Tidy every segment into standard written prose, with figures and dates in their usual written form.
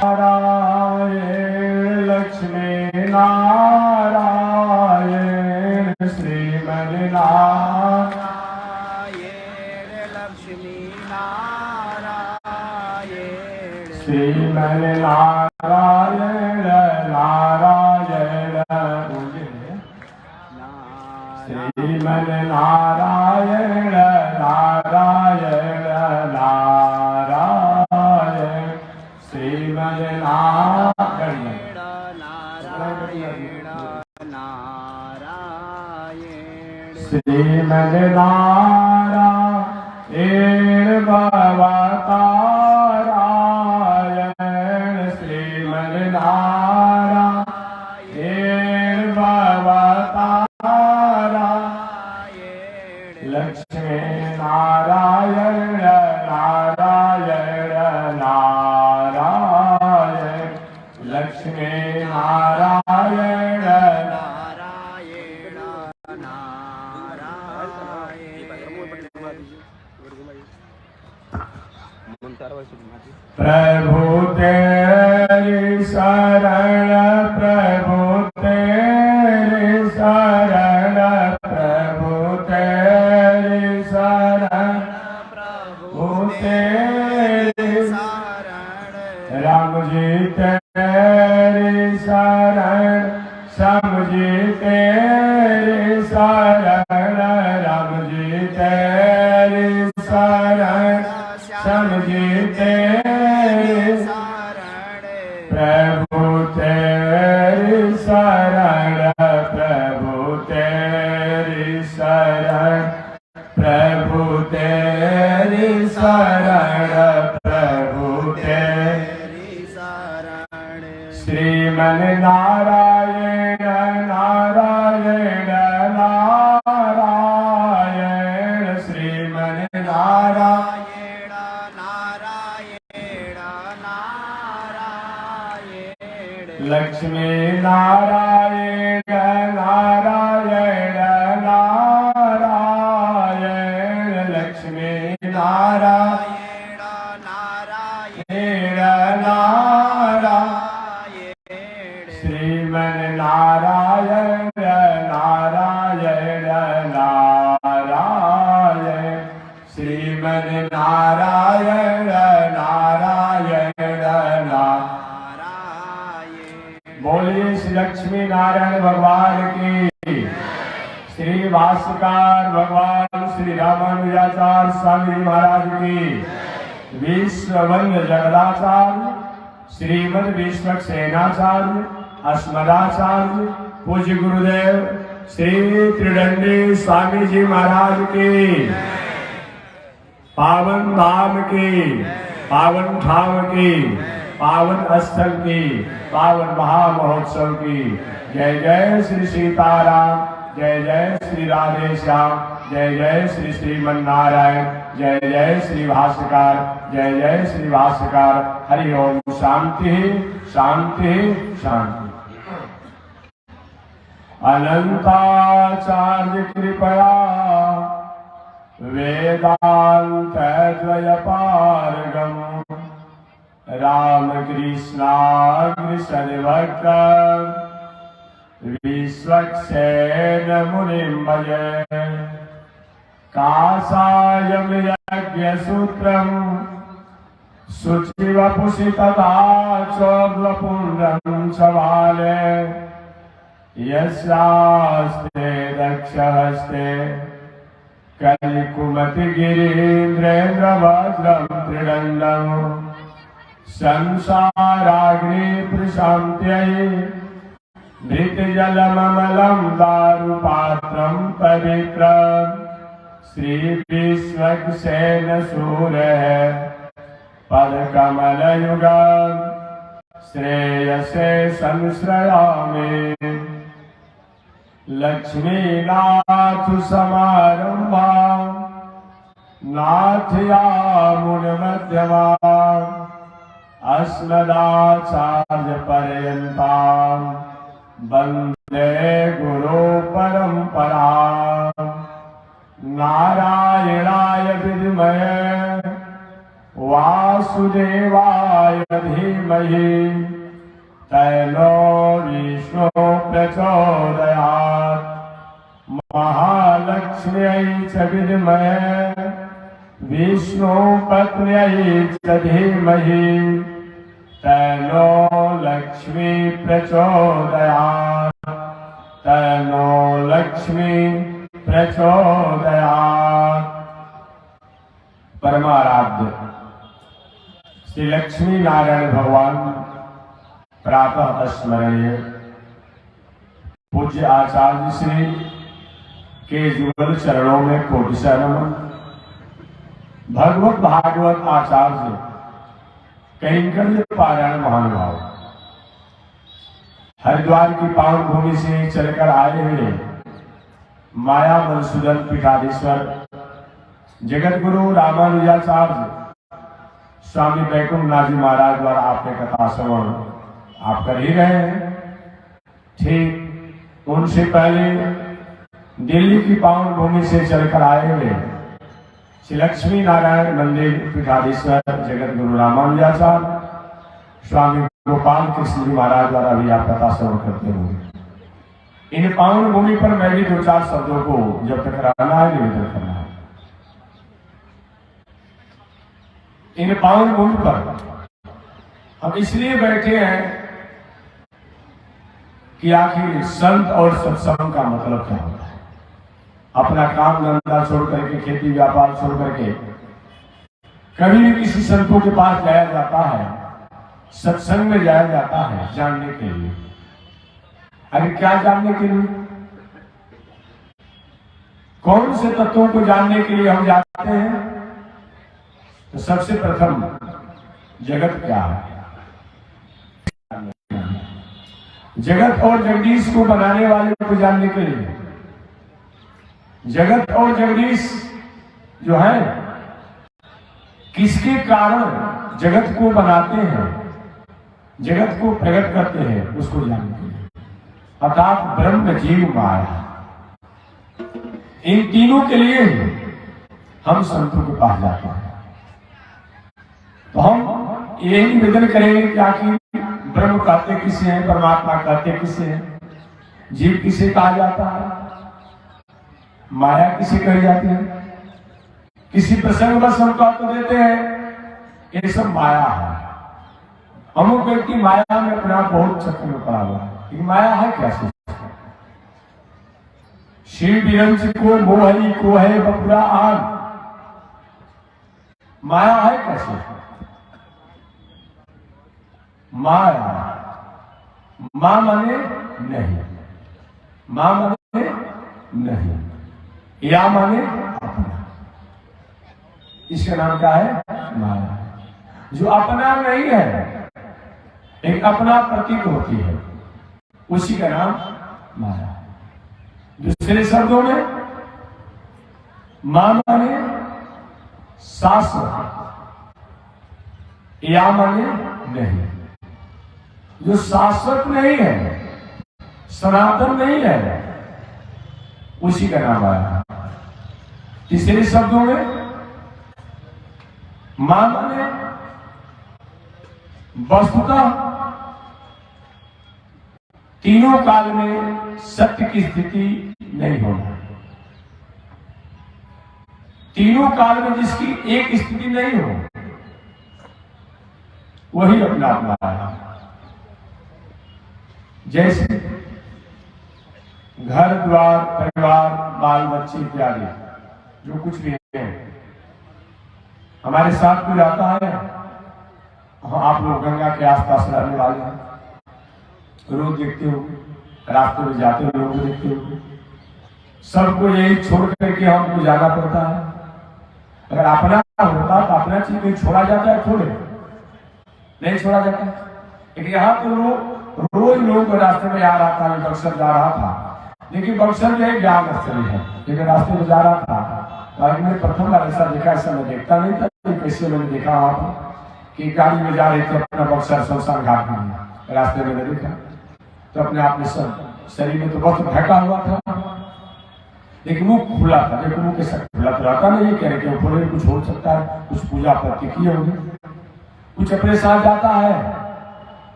नारायण लक्ष्मी नारायण श्रीमन नारायण लक्ष्मी नारायण श्रीमन नारायण नारायण श्रीमन नारायण नारायण नारायण श्रीमन नारायण नारायण श्रीमन नारायण भवतारायण श्रीमन नारायण भवतारायण लक्ष्मी नारायण नारायण नारायण लक्ष्मी नारायण नारायण प्रभु तेरी शरण प्रभु तेरी शरण प्रभु तेरी शरण प्रभु तेरी शरण राम जी तेरी शरण श्याम जी तेरी शरण राम जी तेरी शरण श्याम जी तेरी शरण प्रभु तेरी शरण प्रभु तेरी शरण प्रभु तेरी शरण प्रभु तेरी शरण श्रीमन नारायण नारायण नारायण श्रीमन नारायण नारायण नारायण लक्ष्मी नारायण नारायण नारायण लक्ष्मी नारायण नारायण नारायण श्रीमन नारायण नारायण नारायण श्रीमन नारायण नारायण नारायण बोलिए श्री लक्ष्मी नारायण भगवान की श्री भाष्यकार भगवान श्री रामानुजाचार्य स्वामी महाराज की विश्ववंद्य जगदाचार्य श्रीमद विश्वक्सेनाचार्य अस्मदाचार्य पूज्य गुरुदेव श्री त्रिदंडी स्वामी जी महाराज की पावन धाम की पावन ठाम की पावन स्थल की पावन महामहोत्सव की जय जय श्री सीताराम जय जय श्री राधे श्याम जय जय श्री श्रीमन नारायण जय जय श्री भाष्यकार जय जय श्री भाष्यकार हरि ओम शांति शांति शांति अनंताचार्य कृपया वेदांत द्वयपारगम रामकृष्णाग्रसद्भक्त विश्वक्सेन मुनिं भजे काषायं यज्ञसूत्रं शुचिवपुषि तथा चोग्लपुण्ड्रं च बाले यस्यास्ते दक्षहस्ते कलिकुमतिगिरीन्द्रेन्द्रवज्रं त्रिदण्डं संसाराग्नि प्रशान्त्यै धृतजलममलं दारुपात्रं पवित्रं श्रीविश्वक्सेन सूरः पदकमलयुगं श्रेयसे संश्रयामि लक्ष्मीनाथ समारंभां नाथयामुनमध्यमाम् अस्मदाचार्यपर्यन्तां वन्दे गुरुपरम्पराम् नारायणाय विद्महे वासुदेवाय धीमहि तन्नो विष्णु प्रचोदयात्। महालक्ष्म्यै च विद्महे विष्णुपत्न्यै च धीमहि तन्नो लक्ष्मी प्रचोदयात्। तन्नो लक्ष्मी प्रचोदयात्। परमाराध्य श्री लक्ष्मी नारायण भगवान प्रातः स्मरणीय पूज्य आचार्य श्री के जुगल चरणों में कोटिशः नमन। भगवत भागवत आचार्य कैंकर्य पारायण महानुभाव हरिद्वार की पावन भूमि से चलकर आए हुए माया मधुसूदन पीठाधीश्वर जगत गुरु रामानुजाचार्य स्वामी वैकुंठनाथ जी महाराज द्वारा आपने कथा श्रवण आप कर ही रहे हैं। ठीक उनसे पहले दिल्ली की पावन भूमि से चलकर आए हुए श्री लक्ष्मी नारायण मंदिर पीठाधीश्वर जगत गुरु रामानुजाचार्य स्वामी गोपाल कृष्ण जी महाराज द्वारा भी आप कथा श्रवण करते होंगे। इन पावन भूमि पर मैं भी 2-4 शब्दों को जब तक रहना है निवेदन करना है। इन पावन भूमि पर हम इसलिए बैठे हैं कि आखिर संत और सत्संग का मतलब क्या होता है। अपना काम धंधा छोड़ करके, खेती व्यापार छोड़ करके कभी भी किसी संतों के पास जाया जाता है, सत्संग में जाया जाता है जानने के लिए। अरे क्या जानने के लिए? कौन से तत्वों को जानने के लिए हम जाते हैं? तो सबसे प्रथम जगत क्या है, जगत और जगदीश को बनाने वाले को जानने के लिए। जगत और जगदीश जो है किसके कारण जगत को बनाते हैं, जगत को प्रकट करते हैं, उसको जानने के लिए। अर्थात ब्रह्म जीव माया, इन तीनों के लिए हम संतों के पास जाते हैं। तो हम यही निवेदन करेंगे कि आखिर ब्रह्म कहते किसे हैं, परमात्मा कहते किसे हैं, जीव किसे कहा जाता है, माया किसे कही जाती है। किसी प्रसंग बस हम कह तो देते हैं ये सब माया है। अमुक व्यक्ति माया में अपना बहुत चक्कर में पड़ा हुआ है। माया है क्या? शिव बिरंज को मोहरी को है बपुरा आन, माया है कैसे? माया मां माने नहीं, मां माने नहीं, या माने अपना। इसका नाम क्या है? माया। जो अपना नहीं है, एक अपना प्रतीक होती है, उसी का नाम माया। दूसरे शब्दों में मां माने शाश्वत, या माने नहीं। जो शाश्वत नहीं है, सनातन नहीं है, उसी का नाम आया। तीसरे शब्दों में मां माने वस्तुतः तीनों काल में सत्य की स्थिति नहीं होना। तीनों काल में जिसकी एक स्थिति नहीं हो, वही अपना अपना है। जैसे घर द्वार परिवार बाल बच्चे इत्यादि जो कुछ भी है हमारे साथ कोई आता है। आप लोग गंगा के आसपास रहने वाले हैं, रोज देखते हो, रास्ते में जाते हुए लोग देखते हो। सबको यही छोड़ करके हमको जाना पड़ता है। अगर अपना होता तो अपना चीज में छोड़ा जाता है, थोड़े नहीं छोड़ा जाता। लेकिन यहाँ तो रोज लोग रास्ते में आ रहा था, बक्सर जा रहा था, लेकिन बक्सर में एक ज्ञान स्थली है, लेकिन रास्ते में जा रहा था तो मैंने प्रथम बार ऐसा देखा, ऐसा मैं देखता नहीं था। कैसे मैंने देखा वहां पर कि गाड़ी में जा रहे थे अपना बक्सर शमशान घाट में, रास्ते में देखा तो अपने आप में सब शरीर में तो बहुत ढका हुआ था, लेकिन मुंह खुला था। देखो मुंह कैसा खुला तो रहता नहीं, कह रहे क्यों खोले, कुछ हो सकता है, कुछ पूजा पाठ की होगी, कुछ अपने साथ जाता है,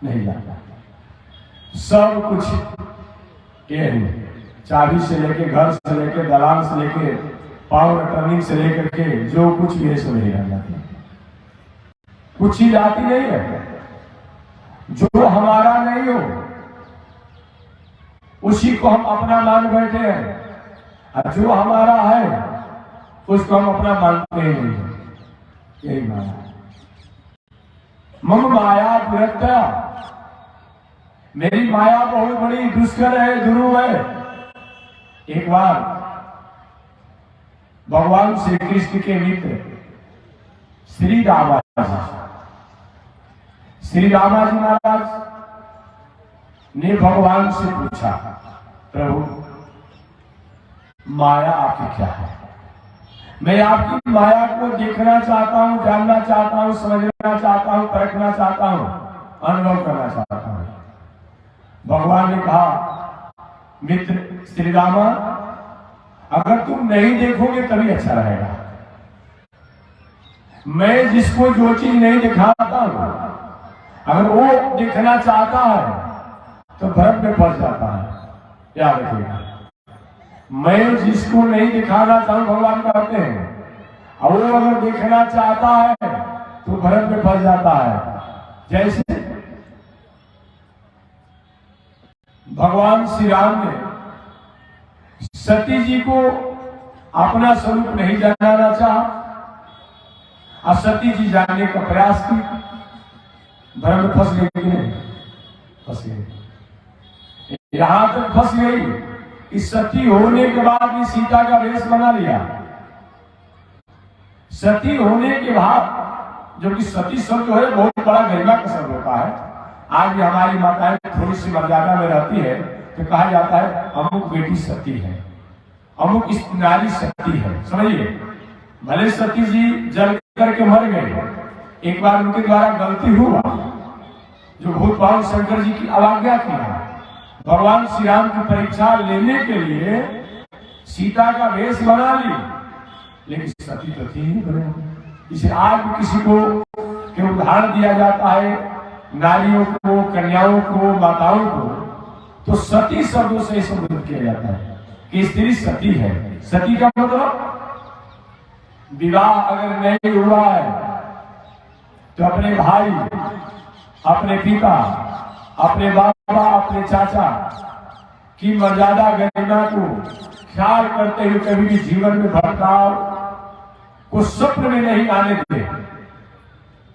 नहीं जाता। सब कुछ चाबी से लेके, घर से लेके, दलान से लेके, पावर टर्निंग से लेकर के जो कुछ भी है सब नहीं रह जाती। कुछ चीज आती नहीं है जो हमारा नहीं हो, उसी को हम अपना मान बैठे हैं, और जो हमारा है उसको हम अपना मानते ही नहीं। यही माया। मम माया दुरत्या, मेरी माया बहुत बड़ी दुष्कर है, दुरु है। एक बार भगवान श्री कृष्ण के मित्र श्री रामाजी महाराज ने भगवान से पूछा, प्रभु माया आपकी क्या है? मैं आपकी माया को देखना चाहता हूं, जानना चाहता हूं, समझना चाहता हूं, परखना चाहता हूं, अनुभव करना चाहता हूं। भगवान ने कहा, मित्र श्री रामा, अगर तुम नहीं देखोगे तभी अच्छा रहेगा। मैं जिसको जो चीज नहीं दिखाता हूं, अगर वो देखना चाहता है तो भ्रम में फंस जाता है। याद रखिएगा, मैं जिसको नहीं दिखाना चाहूं, भगवान कहते हैं, और वो अगर देखना चाहता है तो भ्रम में फंस जाता है। जैसे भगवान श्री राम ने सती जी को अपना स्वरूप नहीं जानना चाहा, और सती जी जानने का प्रयास की, भ्रम में फंस गई कि नहीं? फंस गई। यहां तक फंस गई कि सती होने के बाद भी सीता का वेश बना लिया। सती होने के बाद, जो कि सती शब्द जो है बहुत बड़ा गरिमा का शब्द होता है। आज भी हमारी माताएं थोड़ी सी मर्यादा में रहती है तो कहा जाता है अमुक बेटी सती है, अमुक इस नारी सती है। समझिए, भले सती जी जल करके मर गए, एक बार उनके द्वारा गलती हुआ, जो भूत भाव शंकर जी की अवज्ञा किया, भगवान श्री राम की परीक्षा लेने के लिए सीता का वेश बना ली, लेकिन सती तो थी नहीं बने। इसे आज भी किसी को के उदाहरण दिया जाता है, नारियों को, कन्याओं को, माताओं को, तो सती शब्दों से संबोधित किया जाता है कि स्त्री सती है। सती का मतलब विवाह अगर नहीं हुआ है तो अपने भाई, अपने पिता, अपने बाबा, अपने चाचा की मर्यादा गरिमा को ख्याल करते हुए कभी भी जीवन में भटकाव को स्वप्न में नहीं आने दे,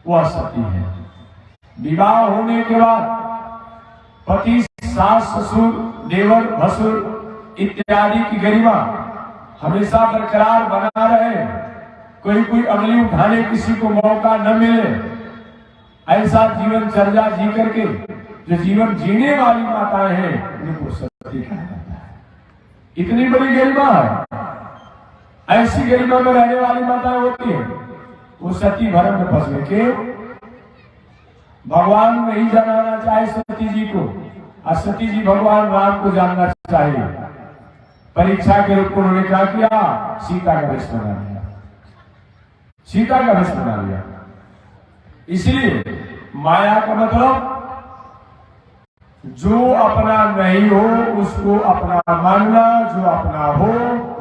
वह सती है। विवाह होने के बाद पति, सास, ससुर, देवर, भसुर इत्यादि की गरिमा हमेशा बरकरार बना रहे, कोई अगली उठाने किसी को मौका न मिले, ऐसा जीवन चर्या जी करके जो जीवन जीने वाली माताएं हैं उनको सती कहा जाता है। इतनी बड़ी गरिमा है, ऐसी गरिमा में रहने वाली माताएं होती है, वो सती भरम में फंस गए। क्यों? भगवान नहीं जानना चाहे सती जी को, और सती जी भगवान राम को जानना चाहिए। परीक्षा के रूप में उन्होंने क्या किया? सीता का वेश बना लिया, सीता का वेश बना लिया। इसलिए माया का मतलब जो अपना नहीं हो उसको अपना मानना, जो अपना हो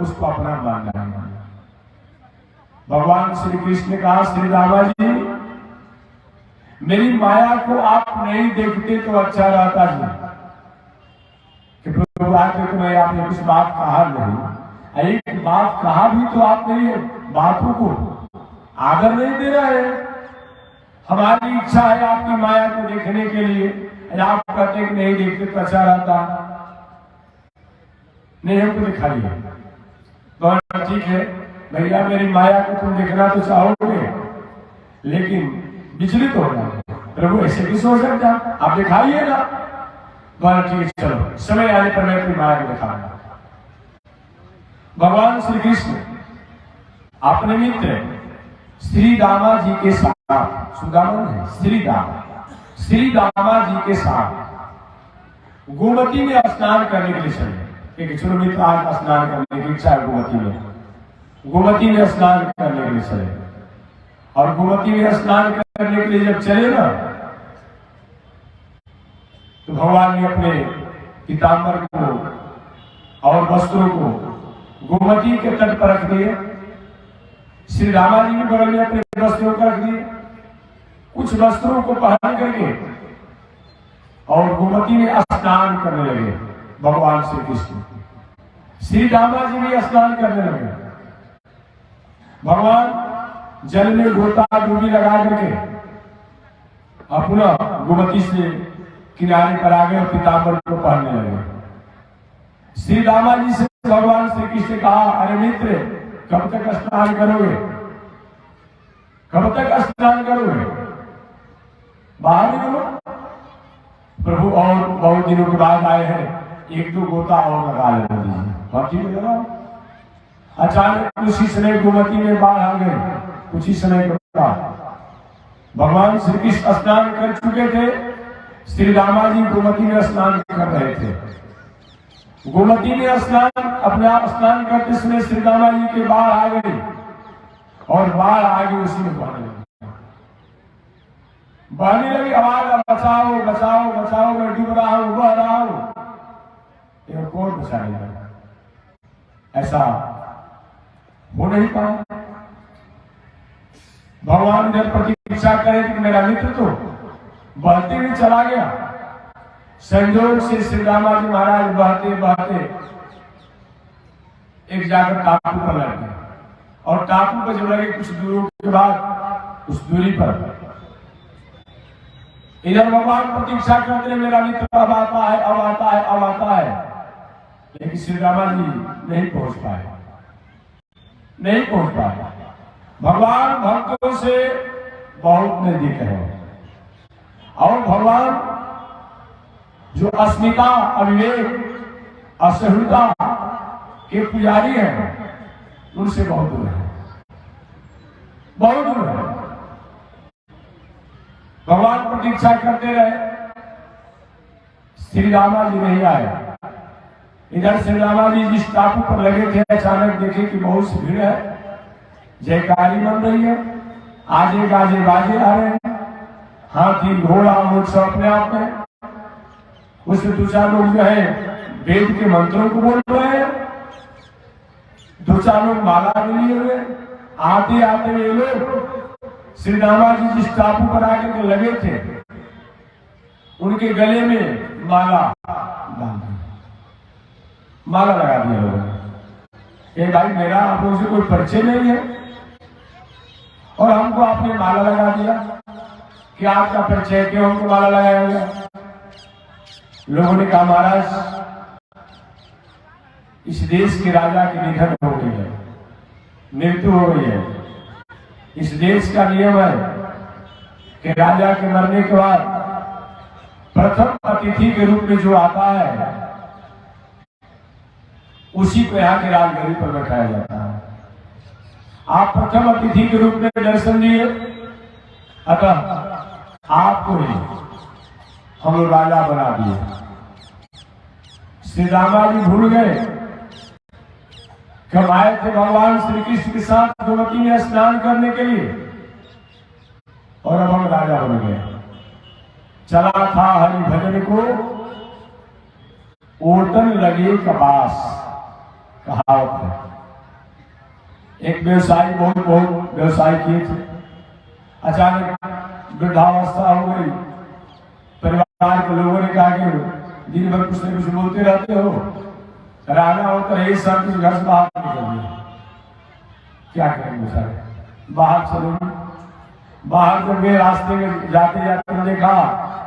उसको अपना मानना है। भगवान श्री कृष्ण ने कहा, श्री रामा जी, मेरी माया को आप नहीं देखते तो अच्छा रहता जी, कि प्रभु आके तुम्हें आपने कुछ बात कहा नहीं, एक बात कहा भी तो आप नहीं बातों को आदर नहीं दे रहे। हमारी इच्छा है आपकी माया को देखने के लिए, आप कहते कि नहीं देखते तो अच्छा रहता, नहीं हमको दिखाइए। तो ठीक है भैया, मेरी माया को तुम देखना तो चाहोगे, लेकिन विचलित हो जाओगे। प्रभु ऐसे भी सोच सकता, आप दिखाइए ना। ठीक है, चलो समय आने पर मैं अपनी माया को दिखाऊंगा। भगवान श्री कृष्ण अपने मित्र श्री रामा जी के साथ, सुदामा है श्री रामा जी के साथ गोमती में स्नान करने के लिए चले। कि चलो मित्र आज स्नान करने की इच्छा है गोमती में स्नान करने के लिए चले। और गोमती में स्नान करने के लिए जब चले ना, तो भगवान ने अपने पीताम्बर को और वस्त्रों को गोमती के तट पर रख दिए। श्री रामा जी के बगल में अपने वस्त्रों को रख दिए, कुछ वस्त्रों को पहन करके और गोमती में स्नान करने लगे भगवान श्री कृष्ण। श्री रामा जी भी स्नान करने लगे। भगवान जल में गोता डूबी लगा करके अपना गोमती से किनारे पर आ गए और पीताम्बर को पहनने लगे। श्री रामा जी से भगवान श्री कृष्ण ने कहा, अरे मित्र कब तक स्नान करोगे, कब तक स्नान करोगे, बाहर निकलो। प्रभु और बहुत दिनों के बाद आए हैं, एक दो गोता और लगा लेना दीजिए। अचानक उसी समय गोमती में बाढ़ आ गए। कुछ ही समय के बाद भगवान श्री कृष्ण स्नान कर चुके थे, श्री रामा जी गोमती में स्नान कर रहे थे। गोमती में स्नान अपने आप स्नान करते समय श्री रामा जी के बाढ़ आ गई और बाढ़ आगे उसी में बहने लगी। आवाज, बचाओ बचाओ बचाओ, मैं डूब रहा हूं, बह रहा हूं। कौन बचाएगा? ऐसा हो नहीं पाया। भगवान जब प्रतीक्षा करे कि मेरा मित्र तो बहते हुए चला गया। संयोग से श्री रामा जी महाराज बहते बहते एक जाकर टापू पर लग गए और टापू पर जब लगे कुछ दूर के बाद उस दूरी पर इधर भगवान प्रतीक्षा करते हैं, मेरा मित्र अब आता है, अब आता है, अब आता है। लेकिन श्री रामा जी नहीं पहुंच पाए, नहीं पहुंच पाए। भगवान भक्तों से बहुत नजदीक है और भगवान जो अस्मिता, अविवेक, असहिष्णुता के पुजारी हैं, उनसे बहुत दूर है, बहुत दूर है। भगवान प्रतीक्षा करते रहे, श्री रामा जी नहीं आए। इधर श्री रामा जी जिस टापू पर लगे थे, अचानक देखे कि बहुत सी भीड़ है, जयकारी बन रही है, आजे गाजे बाजे आ रहे हैं, हाथी घोड़ा ऊंट सब अपने आप में। उसमें दो चार लोग जो है वेद के मंत्रों को बोल रहे हैं, दो चार लोग माला में लिए हुए। आते आते ये लोग श्री रामा जी जिस टापू पर आकर के लगे थे, उनके गले में माला डाल दी, माला लगा दिया लोगों ने। भाई मेरा आप लोगों से कोई परिचय नहीं है और हमको आपने माला लगा दिया, कि आपका परिचय क्यों हमको माला लगाया गया? लोगों ने कहा, महाराज इस देश के राजा की निधन हो गई है, मृत्यु हो गई है। इस देश का नियम है कि राजा के मरने के बाद प्रथम अतिथि के रूप में जो आता है उसी को यहाँ के राजगद्दी पर बैठाया जाता है। आप प्रथम अतिथि के रूप में दर्शन दिए, अतः आपको ही हम लोग राजा बना दिए। श्री रामा जी भूल गए कब आए थे भगवान श्री कृष्ण के साथ गोमती में स्नान करने के लिए, और अब हम राजा बन गए। चला था हरि भजन को ओटन लगे कपास, कहावत है। एक व्यवसायी बहुत व्यवसाय किए थे, अचानक वृद्धावस्था हो गई। परिवार के लोगों ने कहा कि दिन भर कुछ न कुछ बोलते रहते हो, राना होता है सब कुछ घर से बाहर निकल दिया, क्या करेंगे सारे, बाहर चलो। बाहर जब गए, रास्ते में जाते जाते देखा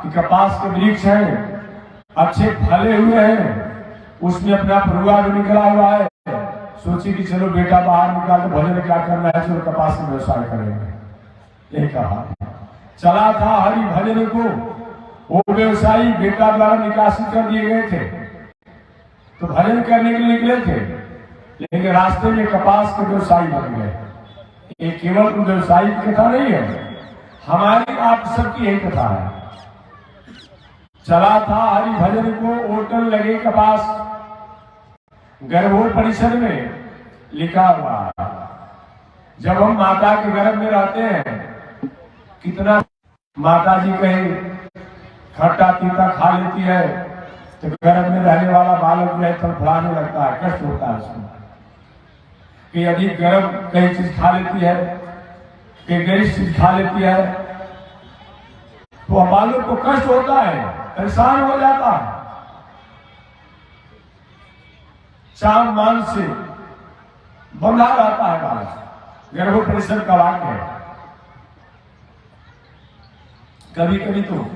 कि कपास के वृक्ष हैं, अच्छे फले हुए हैं, उसमें अपना फरुआ भी निकला हुआ है। सोची कि चलो बेटा बाहर निकाल के भजन क्या करना है, चलो कपास में व्यवसाय करेंगे। एक कहा चला था हरि भजन को, वो व्यवसायी बेटा द्वारा निकासित कर दिए गए थे, तो भजन करने के लिए निकले थे, लेकिन रास्ते में कपास के व्यवसायी बन गए। ये केवल व्यवसायी की कथा नहीं है, हमारी आप सबकी यही कथा है। चला था हरि भजन को ओटन लगे कपास, गर्भोपनिषद में लिखा हुआ है, जब हम माता के गर्भ में रहते हैं कितना माता जी कहीं खट्टा तीता खा लेती है तो गर्भ में रहने वाला बालक जो है तड़फड़ाने लगता है, कष्ट होता है उसको। कि यदि गर्भ कई चीज खा लेती है, कि गरिष्ठ चीज खा लेती है तो बालक को कष्ट होता है, परेशान हो जाता है। चाम मान से बंधा रहता है बालक, गर्भोपनिषद का वाक्य है। कभी कभी तो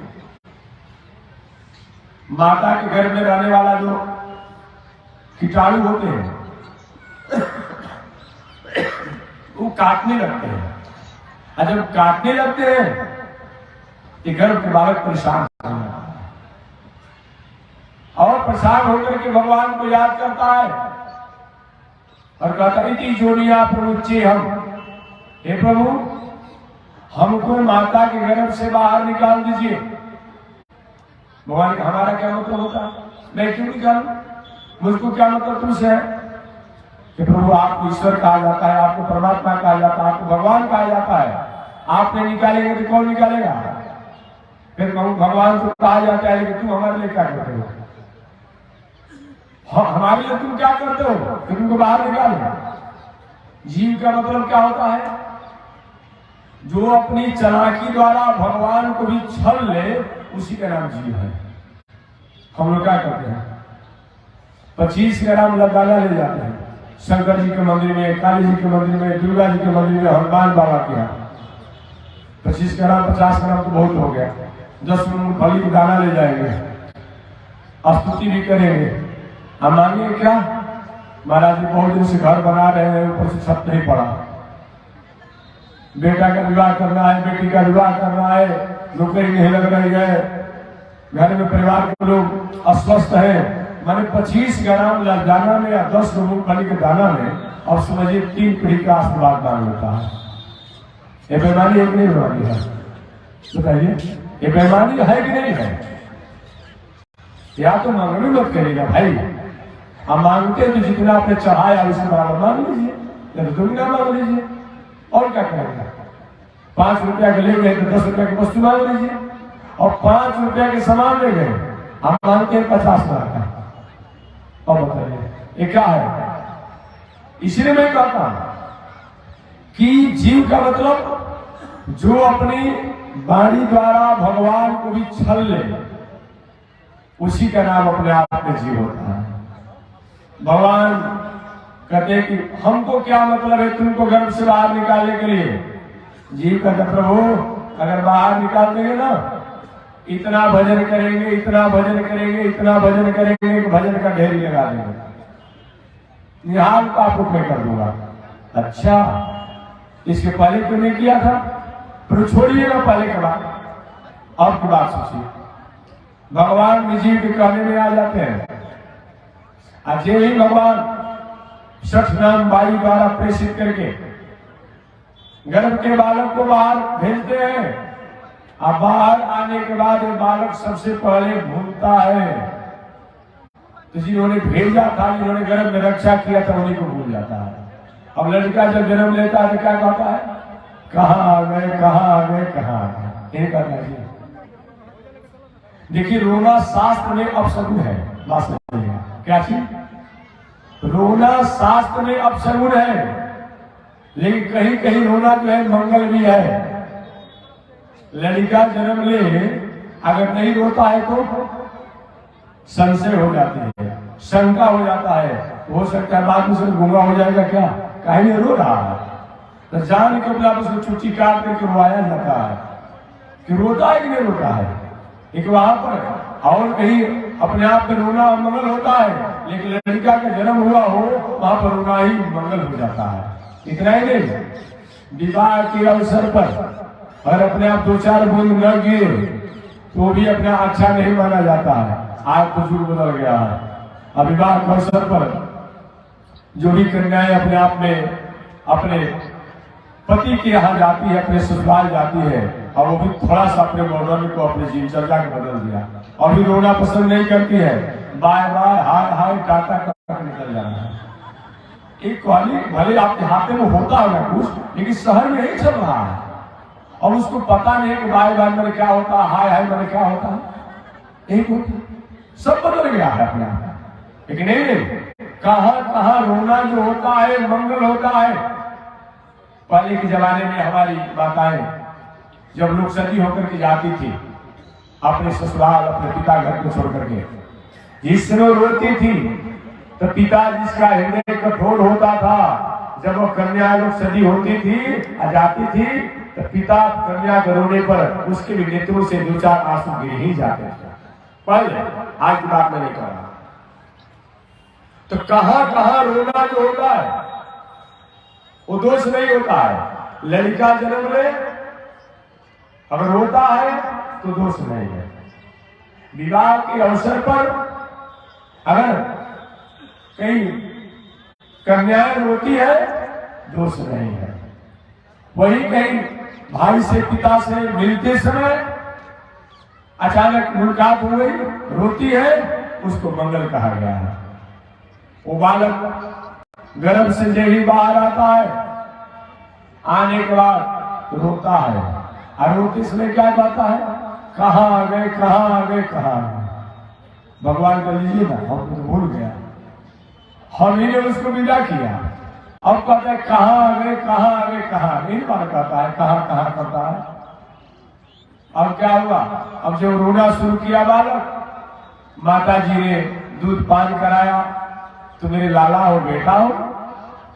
माता के गर्भ में रहने वाला जो कीटाणु होते हैं वो काटने लगते हैं, और जब काटने लगते हैं तो गर्भ के बालक परेशान होता है और परेशान होकर के भगवान को याद करता है और कहता है इति जोनिया प्रमुचे हम, हे प्रभु हमको माता के गर्भ से बाहर निकाल दीजिए। भगवान का हमारा क्या मतलब होता है, मैं क्यों निकालूं, मुझको क्या मतलब तुमसे है। कि प्रभु आपको ईश्वर कहा जाता है, आपको परमात्मा कहा जाता है, आपको भगवान कहा जाता है, आप नहीं निकालेंगे तो कौन निकालेगा। फिर भगवान को कहा जाता है कि तुम हमारे लिए क्या करते हो, हमारे लिए तुम क्या करते हो कि तुमको बाहर निकालो। जीव का मतलब क्या होता है, जो अपनी चालाकी द्वारा भगवान को भी छल ले, उसी का नाम जीव है। हम लोग क्या करते हैं, 25 ग्राम लदाना ले जाते हैं शंकर जी के मंदिर में, काली जी के मंदिर में, दुर्गा जी के मंदिर में, हनुमान बाबा के यहाँ 25 ग्राम 50 ग्राम तो बहुत हो गया। 10 मूंगफली का दाना ले जाएंगे, स्तुति भी करेंगे। हम मांगे क्या, महाराज जी बहुत दिन से घर बना रहे हैं, ऊपर से छत नहीं पड़ा, बेटा का विवाह करना है, बेटी का विवाह करना है, नौकरी नहीं लग रही है, घर में परिवार के लोग अस्वस्थ है। मैंने 25 ग्राम दाना में या 10 मूंगफली के दाना में और समझिए 3 पीढ़ी का आशीर्वाद मांग लेता है। ये बेईमानी है कि नहीं बेईमानी है, बताइए ये बेईमानी है कि नहीं है। या तो मांगनी मत करेगा भाई, हम मांगते तो जितना आपने चढ़ाया उसके बराबर मांग लीजिए, या तो दुगना मांग लीजिए, और क्या करेगा। 5 रुपया के ले गए तो 10 रुपया की वस्तु मांग लीजिए, और 5 रुपया के सामान ले गए, हम मांगते हैं 50 लाख का। और बताइए ये क्या है। इसलिए मैं कहता हूं कि जीव का मतलब जो अपनी वाणी द्वारा भगवान को भी छल ले, उसी का नाम अपने आप में जीव होता है। भगवान कहते हैं कि हमको क्या मतलब है तुमको गर्भ से बाहर निकालने के लिए। जीव कहते प्रभु अगर बाहर निकाल देंगे ना, इतना भजन करेंगे, इतना भजन करेंगे, इतना भजन करेंगे कि भजन का ढेरी लगा देंगे, निहाल पाप में कर दूंगा। अच्छा इसके पहले क्यों नहीं किया था, फिर छोड़िएगा पहले के बाद। अब की बात सोचिए, भगवान जीव के कहने में आ जाते हैं। आज ही भगवान 60 नाम वायु द्वारा प्रेषित करके गर्भ के बालक को बाहर भेजते हैं। अब बाहर आने के बाद ये बालक सबसे पहले भूलता है, तो जिन्होंने भेजा था, जिन्होंने गर्भ में रक्षा किया था, उन्हीं को भूल जाता है। अब लड़का जब जन्म लेता है तो क्या कहता है, कहाँ आ गए, कहाँ आ गए, कहाँ आ गए, ये कहना चाहिए। देखिए रोना शास्त्र में अपशगुन है, बात समझिएगा। क्या चीज, रोना शास्त्र में अपशगुन है, लेकिन कहीं कहीं रोना जो है मंगल भी है। लड़का जन्म ले अगर नहीं रोता है तो संशय हो जाती है, शंका हो जाता है, हो सकता है बाद में से गूंगा हो जाएगा, क्या कहीं नहीं रो रहा है, तो जान के बुला उसको चुट्टी काट करके रोवाया जाता है कि रोता है कि नहीं रोता है। एक वहां पर और कहीं अपने आप में रोना मंगल होता है, लेकिन लड़का का जन्म हुआ हो वहां पर रोना ही मंगल हो जाता है। इतना ही नहीं, विवाह के अवसर पर अगर अपने आप 2-4 बूंद न गिरे तो भी अपना अच्छा नहीं माना जाता है। आज तो जुग बदल गया है। अब विवाह के अवसर पर जो भी कन्याएं अपने आप में अपने पति के यहाँ जाती है, अपने ससुराल जाती है, और वो भी थोड़ा सा अपने मॉडर्न को अपने जीवनचर्या के बदल दिया, और भी रोना पसंद नहीं करती है, बाय बाय हाय हाय टाटा कर निकल जाना है। एक वाली भले आपके हाथ में होता है कुछ, लेकिन शहर में नहीं चल रहा है, और उसको पता नहीं कि बाय बाय मैंने क्या होता है, हाय हाय मैंने क्या होता है। एक होता सब बदल गया है अपने आप, लेकिन नहीं, कहाँ कहाँ रोना जो होता है मंगल होता है। पहले के जमाने में हमारी माताएं जब लोग सती होकर के जाती थी अपने ससुराल, अपने पिता घर को छोड़ करके, जिस समय रोती थी तो पिता जिसका हृदय कठोर होता था, जब वो कन्या लोग सती होती थी जाती थी तो पिता कन्या के रोने पर उसके भी नेत्रों से 2-4 आंसू गिर ही जाते थे। पहले, आज की बात मैं नहीं कर रहा। तो कहां कहां रोना जो होता है वो दोष नहीं होता है। लड़का जन्म ले अगर रोता है तो दोष नहीं है। विवाह के अवसर पर अगर कहीं कन्याएं रोती है दोष नहीं है। वही कहीं भाई से पिता से मिलते समय अचानक मुलाकात हो गई, रोती है, उसको मंगल कहा गया है। वो बालक गर्भ से जब ही बाहर आता है, आने के बाद रोता है, और रोते समय क्या कहता है, कहाँ आ गए कहाँ आ गए कहाँ आ गए। भगवान कर लीजिए ना, हम तो भूल गया, हम ही ने उसको विदा किया। अब कहता है कहाँ आ गए कहाँ आ गए कहाँ, नहीं बार कहता है कहाँ कहाँ करता है। अब क्या हुआ, अब जब रोना शुरू किया बालक, माता जी ने दूध पान कराया, तो मेरे लाला हो बेटा हो,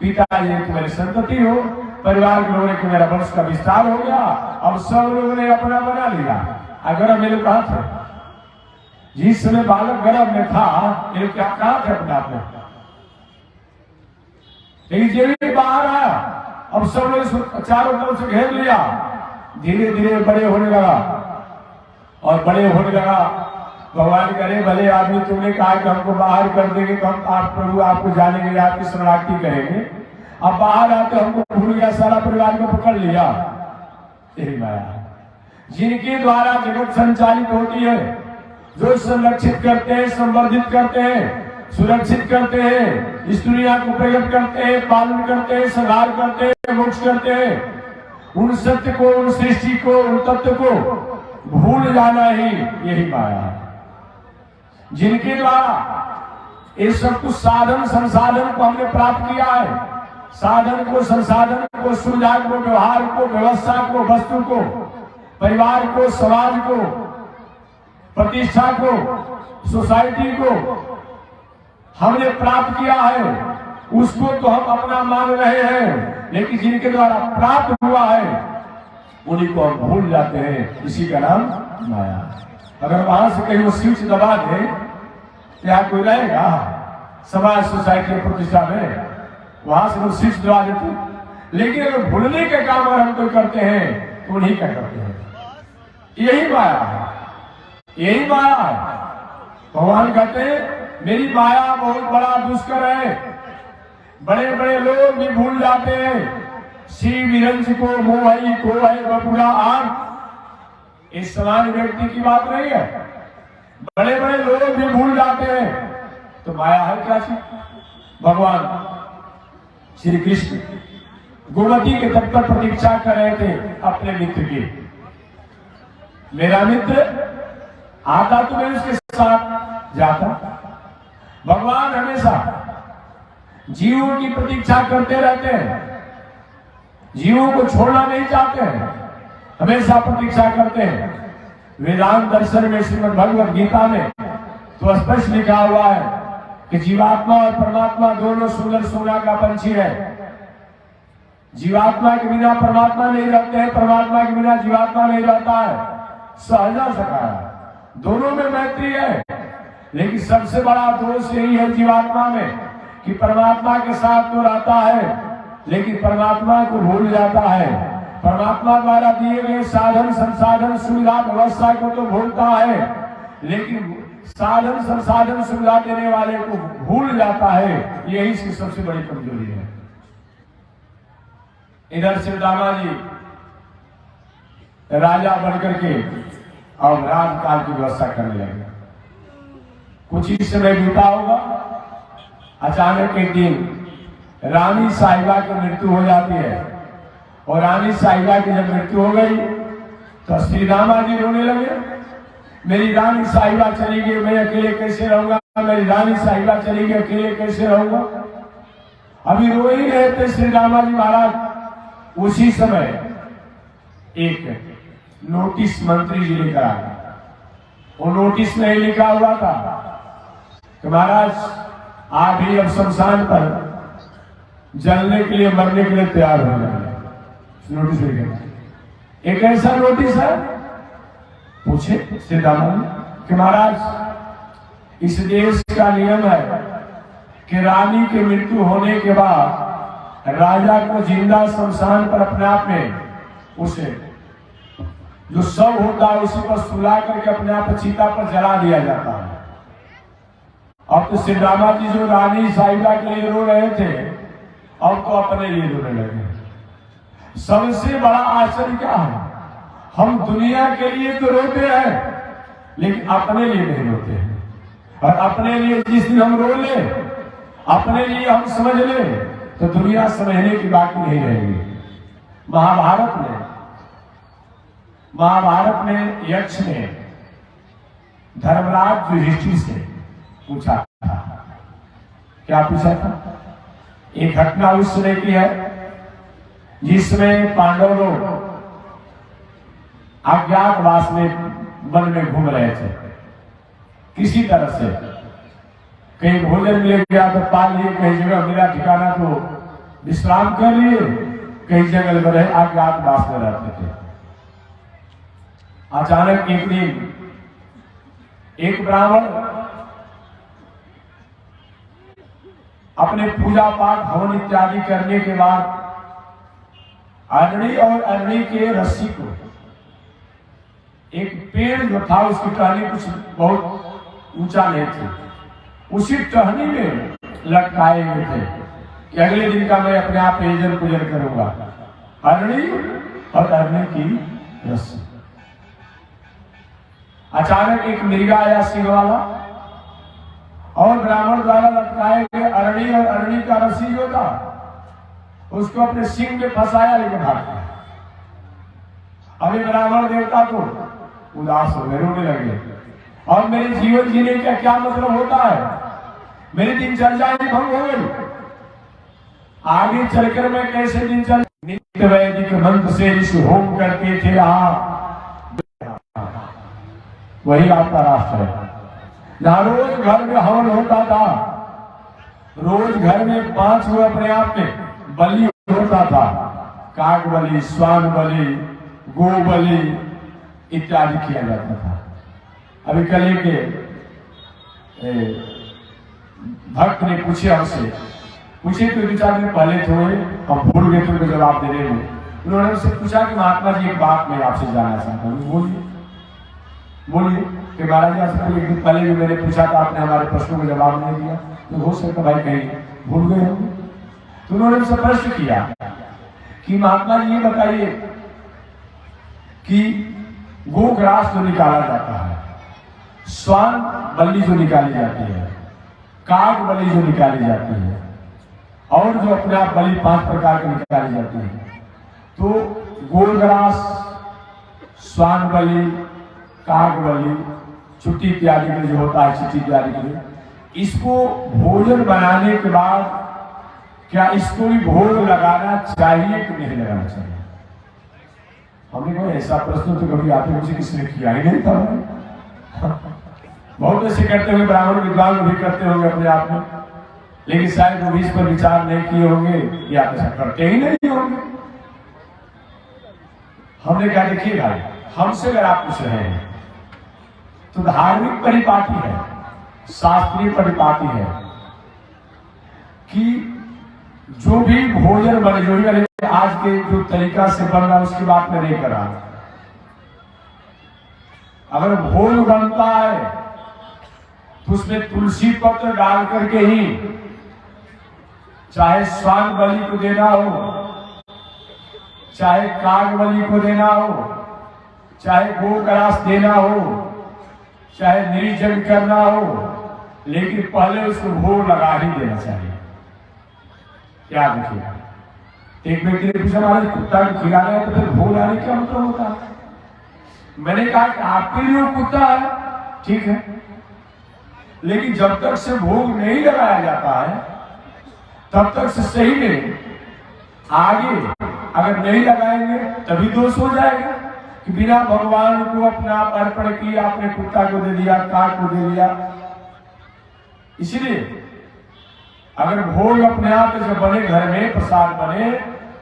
पिताजी ने तुम्हारी संतति हो, परिवार के लोगों ने मेरा वंश का विस्तार हो गया। अब सब लोगों ने अपना बना लिया। अगर मेरे कहा थे जिस समय बालक गर्भ में था, मेरे क्या कहा थे अपने आप में, लेकिन जब बाहर आया अब सब लोग चारों तरफ से घेर लिया। धीरे धीरे बड़े होने लगा, और बड़े होने लगा। भगवान करे भले आदमी, तुमने कहा कि हमको बाहर कर देंगे तो हम आप प्रभु आपको जानेंगे, आपकी शरणार्थी करेंगे। अब बाहर आते हमको भूल गया, सारा परिवार को पकड़ लिया। यही माया जिनके द्वारा जगत संचालित होती है, जो संरक्षित करते हैं, संवर्धित करते हैं, सुरक्षित करते हैं, इस दुनिया को प्रकट करते हैं, पालन करते हैं, संहार करते हैं, मोक्ष करते हैं, उन सत्य को, उन सृष्टि को, उन तत्व को भूल जाना ही यही माया है। जिनके द्वारा ये सब कुछ साधन संसाधन को हमने प्राप्त किया है, साधन को, संसाधन को, सुविधा को, व्यवहार को, व्यवस्था को, वस्तु को, परिवार को, समाज को, प्रतिष्ठा को, सोसाइटी को हमने प्राप्त किया है, उसको तो हम अपना मान रहे हैं, लेकिन जिनके द्वारा प्राप्त हुआ है उन्हीं को हम भूल जाते हैं। इसी का नाम माया। अगर वहां से कहीं वो स्विच दबा दे, क्या कोई रहेगा समाज, सोसाइटी, प्रतिष्ठा में? वहां से वो स्विच दबा देते। लेकिन अगर भूलने के काम अगर हम कोई करते हैं तो उन्हीं का करते हैं। यही माया है, यही माया है। भगवान कहते हैं मेरी माया बहुत बड़ा दुष्कर है। बड़े बड़े लोग भी भूल जाते हैं। शिव विरंज को मोहई को है बपुरा आग, इस समान व्यक्ति की बात नहीं है। बड़े बड़े लोग भी भूल जाते हैं। तो माया है क्या चीज? भगवान श्री कृष्ण गोमती के तट पर प्रतीक्षा कर रहे थे अपने मित्र की। मेरा मित्र आता तो मैं उसके साथ जाता। भगवान हमेशा जीवों की प्रतीक्षा करते रहते हैं, जीवों को छोड़ना नहीं चाहते हैं, हमेशा प्रतीक्षा करते हैं। वेदांत दर्शन में, श्रीमद् भगवद गीता में तो स्पष्ट लिखा हुआ है कि जीवात्मा और परमात्मा दोनों सुंदर सोना का पंछी है। जीवात्मा के बिना परमात्मा नहीं रहते हैं, परमात्मा के बिना जीवात्मा नहीं रहता है। सहजा सका दोनों में मैत्री है, लेकिन सबसे बड़ा दोष यही है जीवात्मा में कि परमात्मा के साथ तो रहता है, लेकिन परमात्मा को भूल जाता है। परमात्मा द्वारा दिए गए साधन संसाधन सुविधा व्यवस्था को तो भूलता है, लेकिन साधन संसाधन सुविधा देने वाले को भूल जाता है। यही इसकी सबसे बड़ी कमजोरी है। इधर श्रीदामा जी राजा बनकर के और राजकाल की व्यवस्था करने लगे। कुछ ही समय बीता होगा, अचानक एक दिन रानी साहिबा की मृत्यु हो जाती है और रानी साहिबा की जब मृत्यु हो गई तो श्रीदामा जी रोने लगे, मेरी रानी साहिबा चली गई, मैं अकेले कैसे रहूंगा, मेरी रानी साहिबा चली गई, अकेले कैसे रहूंगा। अभी रो ही रहे थे श्रीदामा जी महाराज, उसी समय एक नोटिस मंत्री जी लेकर आ गए। वो नोटिस में लिखा हुआ था कि महाराज आप ही अब शमशान पर जलने के लिए, मरने के लिए तैयार हो जाए। नोटिस लिखा, एक ऐसा नोटिस है। पूछे श्रीदामा कि महाराज इस देश का नियम है कि रानी की मृत्यु होने के बाद राजा को जिंदा शमशान पर अपने आप में उसे जो शव होता है उसी पर सुला करके अपने आप चीता पर जला दिया जाता है। अब तो श्रीदामा जी जो रानी साहिबा के लिए रो रहे थे अब तो अपने लिए रोने लगे। सबसे बड़ा आश्चर्य क्या है, हम दुनिया के लिए तो रोते हैं लेकिन अपने लिए नहीं रोते हैं। और अपने लिए जिस दिन हम रो ले, अपने लिए हम समझ ले, तो दुनिया समझने की बात नहीं रहेगी। महाभारत में यक्ष ने धर्मराज युधिष्ठिर से पूछा था, क्या पूछा था? एक घटना उस समय की है जिसमें पांडव लोग अज्ञातवास में वन में घूम रहे थे। किसी तरह से कहीं भोजन मिल गया तो पाल लिए, कहीं जगह मिला ठिकाना तो विश्राम कर लिए, कहीं जंगल में रहे, अज्ञातवास में रहते थे। अचानक एक दिन एक ब्राह्मण अपने पूजा पाठ हवन इत्यादि करने के बाद अरणी और अरणी के रस्सी को एक पेड़ जो था उसकी टहनी कुछ बहुत ऊंचा नहीं थी, उसी टहनी में लटकाए हुए थे कि अगले दिन का मैं अपने आप पूजन पूजन करूंगा। अरणी और अरणी की रस्सी। अचानक एक मृगा आया सिंह वाला और ब्राह्मण द्वारा लटकाए गए अरणी और अरणी का रस्सी जो था उसको अपने सिंह में फंसाया लेके भाग गया। अभी ब्राह्मण देवता को उदास हो गए, रोने लगे, और मेरे जीवन जीने का क्या मतलब होता है, मेरी दिनचर्या ही भंग हो गई, आगे चलकर मैं कैसे दिनचर्या। नित्य वैदिक मंत्र से ऋषि होम करते थे, वही आपका राष्ट्र है जहां रोज घर में हवन होता था, रोज घर में 5 हुए अपने आप में बलि होता था, काग बलि, श्वान बलि, गो बलि इत्यादि किया जाता था। अभी कल के भक्त ने पूछे हमसे, पूछे तो 2-4 दिन पहले थे, हम भूल गए थे जवाब देने में। उन्होंने हमसे पूछा कि महात्मा जी एक बात मैं आपसे जानना चाहता हूँ। बोलिए बोलिए कि महाराज जी एक दिन पहले भी मैंने पूछा था, आपने हमारे प्रश्नों का जवाब नहीं दिया, तो हो सकता भाई कहीं भूल गए होंगे। तो उन्होंने हमसे प्रश्न किया कि महात्मा जी ये बताइए कि गोग्रास जो निकाला जाता है, श्वान बलि जो निकाली जाती है, काग बलि जो निकाली जाती है, और जो अपने आप बलि 5 प्रकार की निकाली जाती है, तो गोग्रास, श्वान बलि, काग बलि, छुट्टी इत्यादि के जो होता है, चिट्ठी इत्यादि के लिए, इसको भोजन बनाने के बाद क्या इसको भी भोग लगाना चाहिए कि नहीं लगाना चाहिए? हमने कहा ऐसा प्रश्न तो कभी आपने मुझे किसने किया ही नहीं था। बहुत ऐसे करते हुए ब्राह्मण विद्वान भी करते होंगे अपने आप में, लेकिन शायद वो भी इस पर विचार नहीं किए होंगे या ऐसा करते ही नहीं होंगे। हमने कहा देखिए भाई, हमसे अगर आप पूछ रहे हैं तो धार्मिक परिपाटी है, शास्त्रीय परिपाटी है कि जो भी भोजन बने, जो भी आज के जो तरीका से बन रहा उसकी बात में नहीं कर रहा। अगर भोग बनता है तो उसमें तुलसी पत्र डाल करके ही, चाहे श्वान बलि को देना हो चाहे कागबली को देना हो, चाहे गोग्रास देना हो, चाहे निर्जन करना हो, लेकिन पहले उसको भोग लगा ही देना चाहिए। क्या देखिएगा, एक व्यक्ति ने पूछा महाराज कुत्ता को खिलाना है तो फिर भोग लाने क्या मतलब होता है? मैंने कहा कि आपके लिए वो कुत्ता है, ठीक है, लेकिन जब तक से भोग नहीं लगाया जाता है तब तक से सही में आगे अगर नहीं लगाएंगे तभी दोष हो जाएगा कि बिना भगवान को अपना अर्पण किया आपने कुत्ता को दे दिया, काक को दे दिया। इसलिए अगर भोग अपने आप जब बने, घर में प्रसाद बने,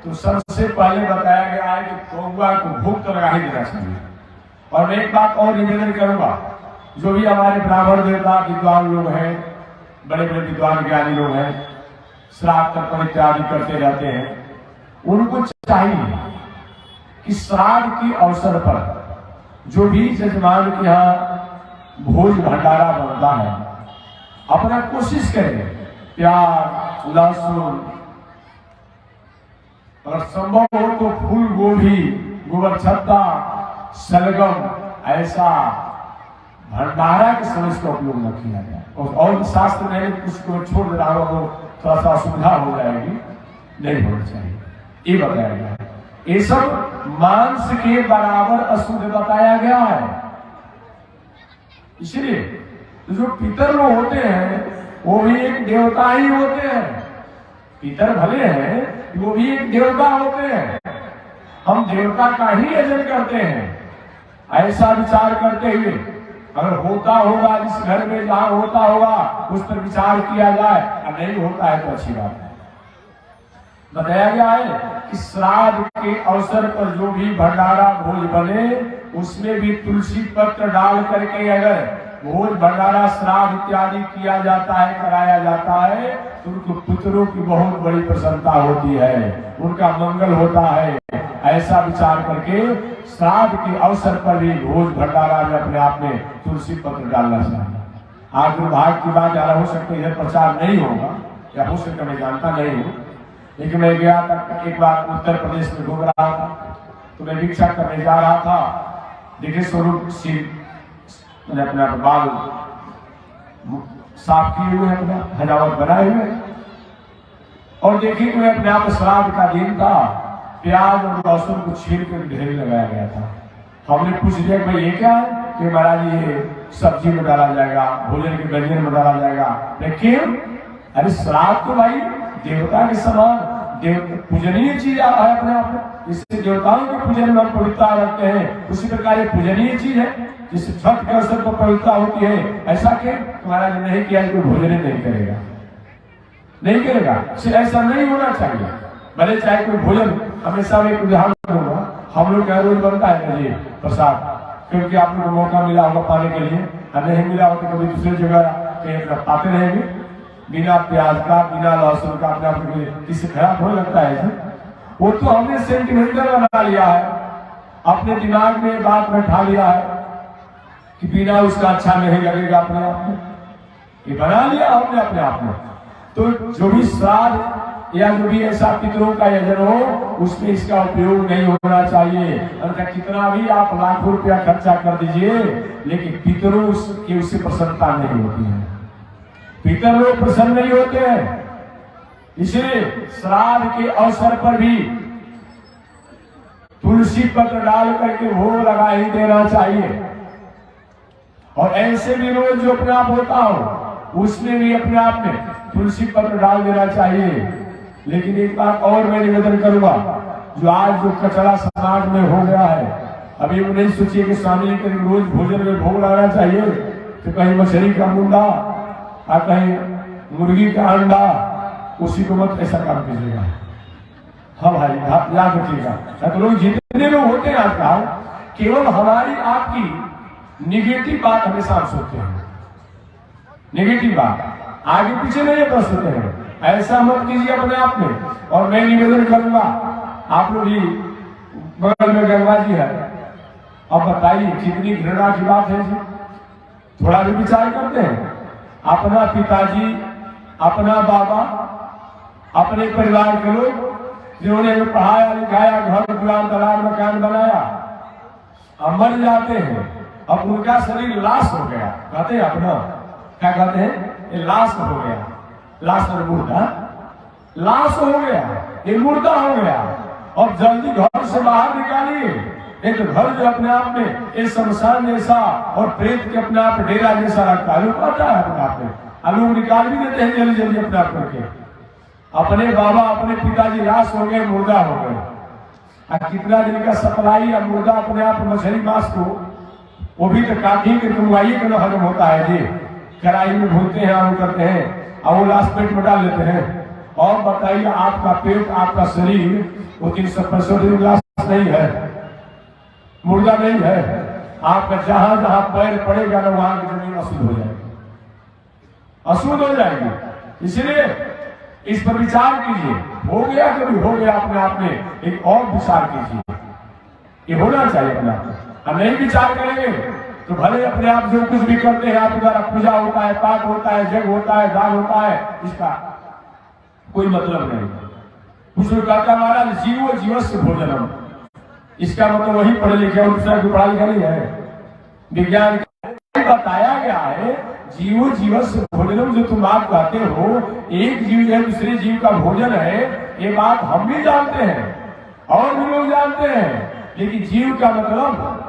तो सबसे पहले बताया गया है कि कौवा को भोग तो लगा ही देना चाहिए। और मैं एक बात और निवेदन करूंगा, जो भी हमारे ब्राह्मण देवता विद्वान लोग हैं, बड़े बड़े विद्वान ज्ञानी लोग हैं, श्राद्ध तर्पण इत्यादि करते रहते हैं, उनको चाहिए कि श्राद्ध के अवसर पर जो भी जजमान के यहाँ भोज भंडारा बनता है, अपना कोशिश करें प्याज, लहसुन और संभव हो तो फूल गोभी, गोबर छत्ता, सलगम, ऐसा भंडारा के समय इसका उपयोग न किया जाए। और शास्त्र में कुछ को छोड़ दे रहा हो थोड़ा सा असुविधा हो जाएगी, नहीं होना चाहिए, ये बताया गया है। ये सब मांस के बराबर अशुद्ध बताया गया है। इसलिए जो पितर लोग होते हैं वो भी एक देवता ही होते हैं। पितर भले हैं, वो भी एक देवता होते हैं। हम देवता का ही यजन करते हैं। ऐसा विचार करते हुए अगर होता होगा, जिस घर में जहां होता होगा उस पर विचार किया जाए, और नहीं होता है तो अच्छी बात है। बताया गया है कि श्राद्ध के अवसर पर जो भी भंडारा भोज बने, उसमें भी तुलसी पत्र डाल करके अगर भोज भंडारा श्राद्ध इत्यादि किया जाता है, कराया जाता है, तो उनको पुत्रों की बहुत बड़ी प्रसन्नता होती है, उनका मंगल होता है। ऐसा विचार करके श्राद्ध के अवसर पर भी भोज भंडारा में अपने आप में तुलसी पत्र डालना चाहिए। आज दुर्भाग्य की बात ज्यादा हो सकती है, इधर प्रचार नहीं होगा या हो सकता मैं जानता नहीं हूँ, लेकिन मैं गया था एक बार उत्तर प्रदेश में घूम रहा था, तो मैं भिक्षा करने जा रहा था। देखिए स्वरूप सिंह मैंने अपना बाल साफ किए हुए, अपना हजावत बनाए हुए, और देखिए मैं अपने आप श्राद्ध का दिन था, प्याज और लहसुन को छील कर ढेर लगाया गया था। हमने पूछ लिया भाई ये क्या है? कि महाराज ये सब्जी में डाला जाएगा, भोजन के व्यंजन में डाला जाएगा। लेकिन अरे श्राद्ध तो भाई देवता के समान पूजनीय चीज है अपने आप में, इससे देवताओं के पूजन में पवित्रता रखते हैं, उसी प्रकार ये पूजनीय चीज है जिससे छठ के अवसर पर पवित्रता होती है। ऐसा कि तुम्हारा नहीं किया कोई भोजन नहीं करेगा, नहीं करेगा, ऐसा नहीं होना चाहिए। भले चाहे कोई भोजन, हमेशा में एक उदाहरण दूंगा, हम लोग का रोज बनता है जी प्रसाद, क्योंकि आप लोग को मौका मिला होगा पाने के लिए, नहीं मिला हो तो कभी दूसरी जगह कहीं पाते रहेंगे, बिना प्याज का, बिना लहसुन का, अपने आप किसी खराब होने लगता है। वो तो हमने सेंटिमेंटल बना लिया है, अपने दिमाग में बात बैठा लिया है कि बिना उसका अच्छा नहीं लगेगा अपने आप में, ये बना लिया हमने अपने आप में। तो जो भी श्राद्ध या जो भी ऐसा पितरों का यजन हो, उसमें इसका उपयोग नहीं होना चाहिए। अर्थात कितना भी आप लाखों रुपया खर्चा कर दीजिए, लेकिन पितरों की उससे प्रसन्नता नहीं होती है, पितर लोग प्रसन्न नहीं होते हैं। इसलिए श्राद्ध के अवसर पर भी तुलसी पत्र डाल करके भोग लगा ही देना चाहिए। और ऐसे भी रोज जो अपने आप होता हो उसमें भी अपने आप में तुलसी पत्र डाल देना चाहिए। लेकिन एक बात और मैं निवेदन करूंगा, जो आज जो कचरा समाज में हो गया है, अभी वो नहीं सोचिए कि स्वामी जी रोज भोजन में भोग लगाना चाहिए, तो कहीं मछली का मुंडा और कहीं मुर्गी का अंडा, उसी को मत ऐसा काम कीजिएगा। हाँ भाई याद रखिएगा, तो लोग जितने लोग होते हैं आजकल केवल हमारी आपकी निगेटिव बात हमेशा सोचते हैं, निगेटिव बात आगे पीछे नहीं बस सोचते हैं। ऐसा मत कीजिए अपने आप में। और मैं निवेदन करूंगा, आप लोग ही बगल में गंगा जी है, अब बताइए कितनी घृणा की बात है जी। थोड़ा भी विचार करते हैं, अपना पिताजी, अपना बाबा, अपने परिवार के लोग जिन्होंने हमें पढ़ाया लिखाया, घर दुकान तालाब मकान बनाया, अब मर जाते हैं, अब उनका शरीर लाश हो गया, कहते हैं अपना क्या कहते हैं, ये लाश हो गया, लाश और मुर्दा, लाश हो गया, ये मुर्दा हो गया। और जल्दी घर से बाहर निकालिए। एक घर जो अपने आप में एक शमशान जैसा और प्रेत के अपने आप डेरा जैसा रखता है, लोग पता है अपने आप में, लोग निकाल भी देते हैं जल्दी जल्दी अपने आप करके। अपने बाबा अपने पिताजी लाश हो गए, मुर्दा हो गए। कितना दिन का सप्लाई या मुर्दा अपने आप मछली मांस को, वो भी तो काफी के कमवाइए का हजम होता है जी, कढ़ाई में भूनते हैं, आलू करते हैं और वो लाश पेट में डाल लेते हैं। और बताइए आपका पेट आपका शरीर वो 365 दिन लाश नहीं है, मुर्दा नहीं है। आपका जहां जहां पैर पड़ेगा ना वहां की जमीन अशुद्ध हो जाएगी, अशुद्ध हो जाएगी। इसलिए इस पर विचार कीजिए। हो गया कभी हो गया, अपने आप में एक और विचार कीजिए, ये होना चाहिए अपने आप में। हम नहीं विचार करेंगे तो भले अपने आप जो कुछ भी करते हैं, आपके द्वारा पूजा होता है, पाठ होता है, जग होता है, दान होता है, इसका कोई मतलब नहीं। कुछ लोग कहता महाराज जीवो जीवस्य भोजनम, इसका मतलब वही पढ़े लिखे और दूसरा की पढ़ाई नहीं है। विज्ञान बताया गया है जीवो जीवस्य भोजनम, जो तुम बात कहते हो एक जीव है दूसरे जीव का भोजन है, ये बात हम भी जानते हैं और भी लोग जानते हैं। लेकिन जीव का मतलब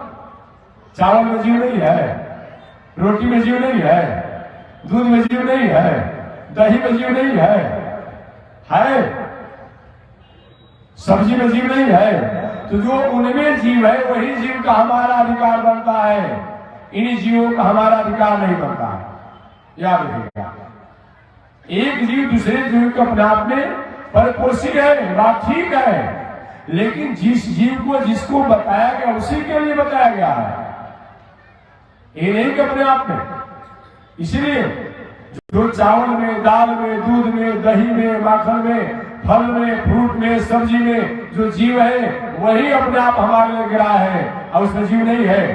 चावल में जीव नहीं है, रोटी में जीव नहीं है, दूध में जीव नहीं है, दही में जीव नहीं है, सब्जी में जीव नहीं है। तो जो उनमें जीव है वही जीव का हमारा अधिकार बनता है, इन जीवों का हमारा अधिकार नहीं बनता है। याद रखिएगा, एक जीव दूसरे जीव के अपने आप में परिपोषी है, बात ठीक है, लेकिन जिस जीव को जिसको बताया गया उसी के लिए बताया गया है, ये नहीं कि अपने आप में। इसलिए जो चावल में, दाल में, दूध में, दही में, माखन में, फल में, फ्रूट में, सब्जी में जो जीव है वही अपने आप हमारे लिए गिरा है, और उसमें जीव नहीं है।